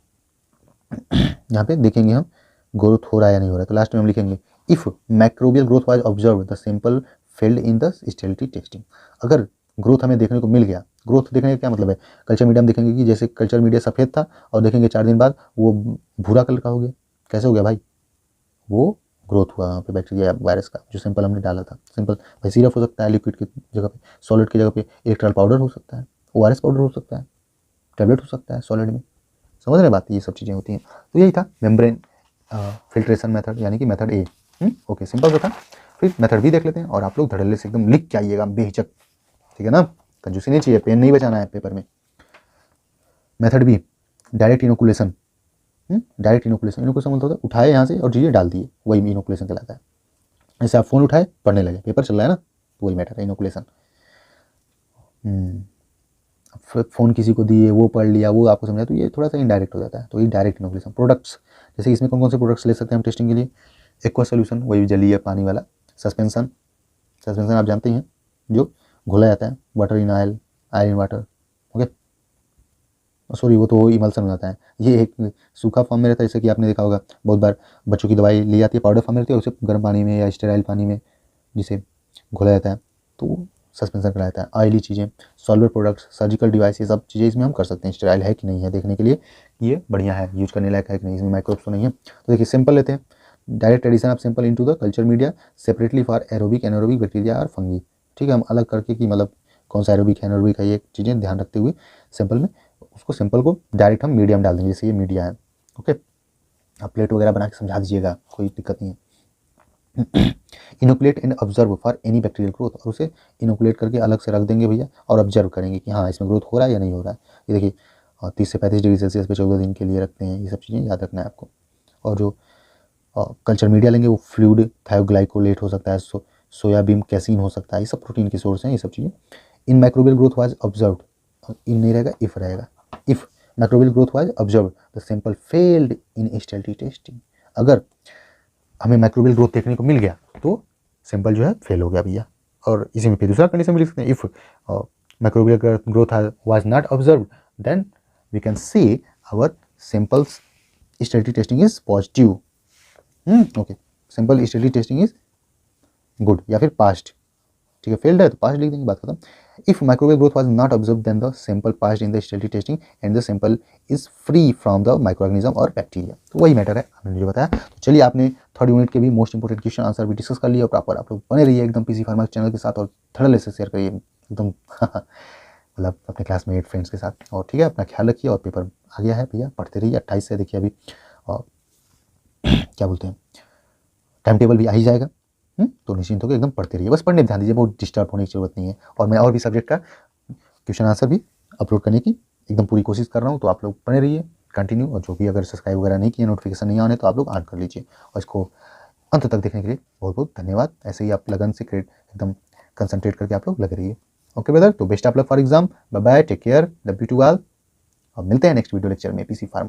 यहाँ पे देखेंगे हम ग्रोथ हो रहा है या नहीं हो रहा है। तो लास्ट में हम लिखेंगे if microbial growth was observe the sample failed in the sterility testing. अगर ग्रोथ हमें देखने को मिल गया, ग्रोथ देखने का क्या मतलब है, कल्चर मीडिया में देखेंगे कि जैसे कल्चर मीडिया सफ़ेद था और देखेंगे 4 दिन बाद वो भूरा कलर का हो गया। कैसे हो गया भाई, वो ग्रोथ हुआ वहाँ पे बैक्टीरिया या वायरस का, जो सैंपल हमने डाला था। सिंपल भाई, सिरप हो सकता है लिक्विड की जगह पे, सॉलिड की जगह पे इलेक्ट्रॉल पाउडर हो सकता है, ORS पाउडर हो सकता है, टैबलेट हो सकता है सॉलिड में। समझ रहे बात, ये सब चीज़ें होती हैं। तो यही था मेम्ब्रेन फिल्ट्रेशन मेथड, यानी कि मेथड ए। ओके, सिंपल सा था। फिर मेथड बी देख लेते हैं, और आप लोग धड़ल्ले से एकदम लिख के आइएगा बेहिचक, ठीक है ना, कंजूसी नहीं चाहिए, पेन नहीं बचाना है पेपर में। Method B, direct inoculation. Direct inoculation, inoculation मतलब होता है उठाए यहाँ से और चीज़ें डाल दिए, वही इनोकुलेशन कहलाता है। जैसे आप फ़ोन उठाए, पढ़ने लगे, पेपर चल रहा है ना, तो वही मैटर है इनोकुलेशन। फ़ोन किसी को दिए, वो पढ़ लिया, वो आपको समझा, तो ये थोड़ा सा इनडायरेक्ट हो जाता है। तो ये डायरेक्ट इनोकुलेशन। प्रोडक्ट्स, जैसे इसमें कौन कौन से प्रोडक्ट्स ले सकते हैं हम टेस्टिंग के लिए, एक्वा सोल्यूशन, वही जलीय पानी वाला, सस्पेंशन, सस्पेंशन आप जानते हैं जो घोला जाता है, water in oil, oil in water, okay, sorry वो तो इमल्सन हो जाता है। ये एक सूखा फॉर्म में रहता है, जैसे कि आपने देखा होगा बहुत बार बच्चों की दवाई ली जाती है, पाउडर फॉर्म में रहती है, उसे गर्म पानी में या स्टेराइल पानी में जिसे घोला जाता है, तो सस्पेंशन कराता है। ऑयली चीज़ें, सॉल्वेंट प्रोडक्ट्स, सर्जिकल डिवाइस, ये सब चीज़ें इसमें हम कर सकते हैं। स्टेराइल है कि नहीं है देखने के लिए, ये बढ़िया है, यूज करने लायक है कि नहीं, इसमें माइक्रोब्स तो नहीं है। तो देखिए सिंपल लेते हैं, direct addition of sample into the culture media separately for aerobic anaerobic bacteria और फंगी। ठीक है, हम अलग करके कि मतलब कौन सा एरोबिक है एनारोबिक है, ये चीज़ें ध्यान रखते हुए सैंपल में उसको सैंपल को डायरेक्ट हम मीडिया में डाल देंगे, जैसे ये मीडिया है। ओके, आप प्लेट वगैरह बना के समझा दीजिएगा, कोई दिक्कत नहीं है। Inoculate and observe for any bacterial growth, और उसे इनोकुलेट करके अलग से रख देंगे भैया, और ऑब्जर्व करेंगे कि हाँ इसमें ग्रोथ हो रहा है या नहीं हो रहा है। ये देखिए 30 से 35 डिग्री सेल्सियस पे 14 दिन के लिए रखते हैं, ये सब चीज़ें याद रखना है आपको। और जो कल्चर मीडिया लेंगे वो फ्लूइड थायोग्लाइकोलेट हो सकता है, सोयाबीन कैसीन हो सकता है, ये सब प्रोटीन के सोर्स हैं, ये सब चीज़ें। इन माइक्रोबियल ग्रोथ वाज ऑब्जर्व्ड, इन नहीं रहेगा, इफ रहेगा। If microbial growth was observed the sample failed in sterility testing. अगर हमें माइक्रोबियल ग्रोथ देखने को मिल गया तो सैंपल जो है फेल हो गया भैया। और इसी में फिर दूसरा कंडीशन भी लिख सकते हैं, if microbial growth was not observed then we can say our samples sterility testing is positive. Okay, sample sterility testing is good या फिर पास्ट, ठीक है, फेल्ड है तो पास्ट लिख देंगे, बात खत्म। If microwave growth was not observe then the sample passed in the sterility testing and the sample is free from the microorganism और बैक्टीरिया। तो वही मैटर है, हमने जो बताया। तो चलिए, आपने थर्ड यूनिट के भी मोस्ट इंपोर्टेंट क्वेश्चन आंसर भी डिस्कस कर लिया, और प्रॉपर आप लोग बने रहिए एकदम पीसी फार्मा चैनल के साथ, और थर्ड से शेयर करिए एकदम मतलब अपने क्लासमेट फ्रेंड्स के साथ। और ठीक है, अपना ख्याल रखिए, और पेपर आ गया है भैया, पढ़ते रहिए। 28 से देखिए अभी और क्या बोलते हैं, टाइम टेबल भी आ ही जाएगा। तो निश्चिंत होकर एकदम पढ़ते रहिए, बस पढ़ने में ध्यान दीजिए, बहुत डिस्टर्ब होने की जरूरत नहीं है। और मैं और भी सब्जेक्ट का क्वेश्चन आंसर भी अपलोड करने की एकदम पूरी कोशिश कर रहा हूँ, तो आप लोग बने रहिए कंटिन्यू। और जो भी अगर सब्सक्राइब वगैरह नहीं किए, नोटिफिकेशन नहीं आने, तो आप लोग ऑन कर लीजिए। और इसको अंत तक देखने के लिए बहुत बहुत धन्यवाद। ऐसे ही आप लगन से एकदम कंसंट्रेट करके आप लोग लगे रहिए। ओके ब्रदर, तो best of luck for exam, bye bye, take care, love you to all, और मिलते हैं नेक्स्ट वीडियो लेक्चर में पीसी फार्मा।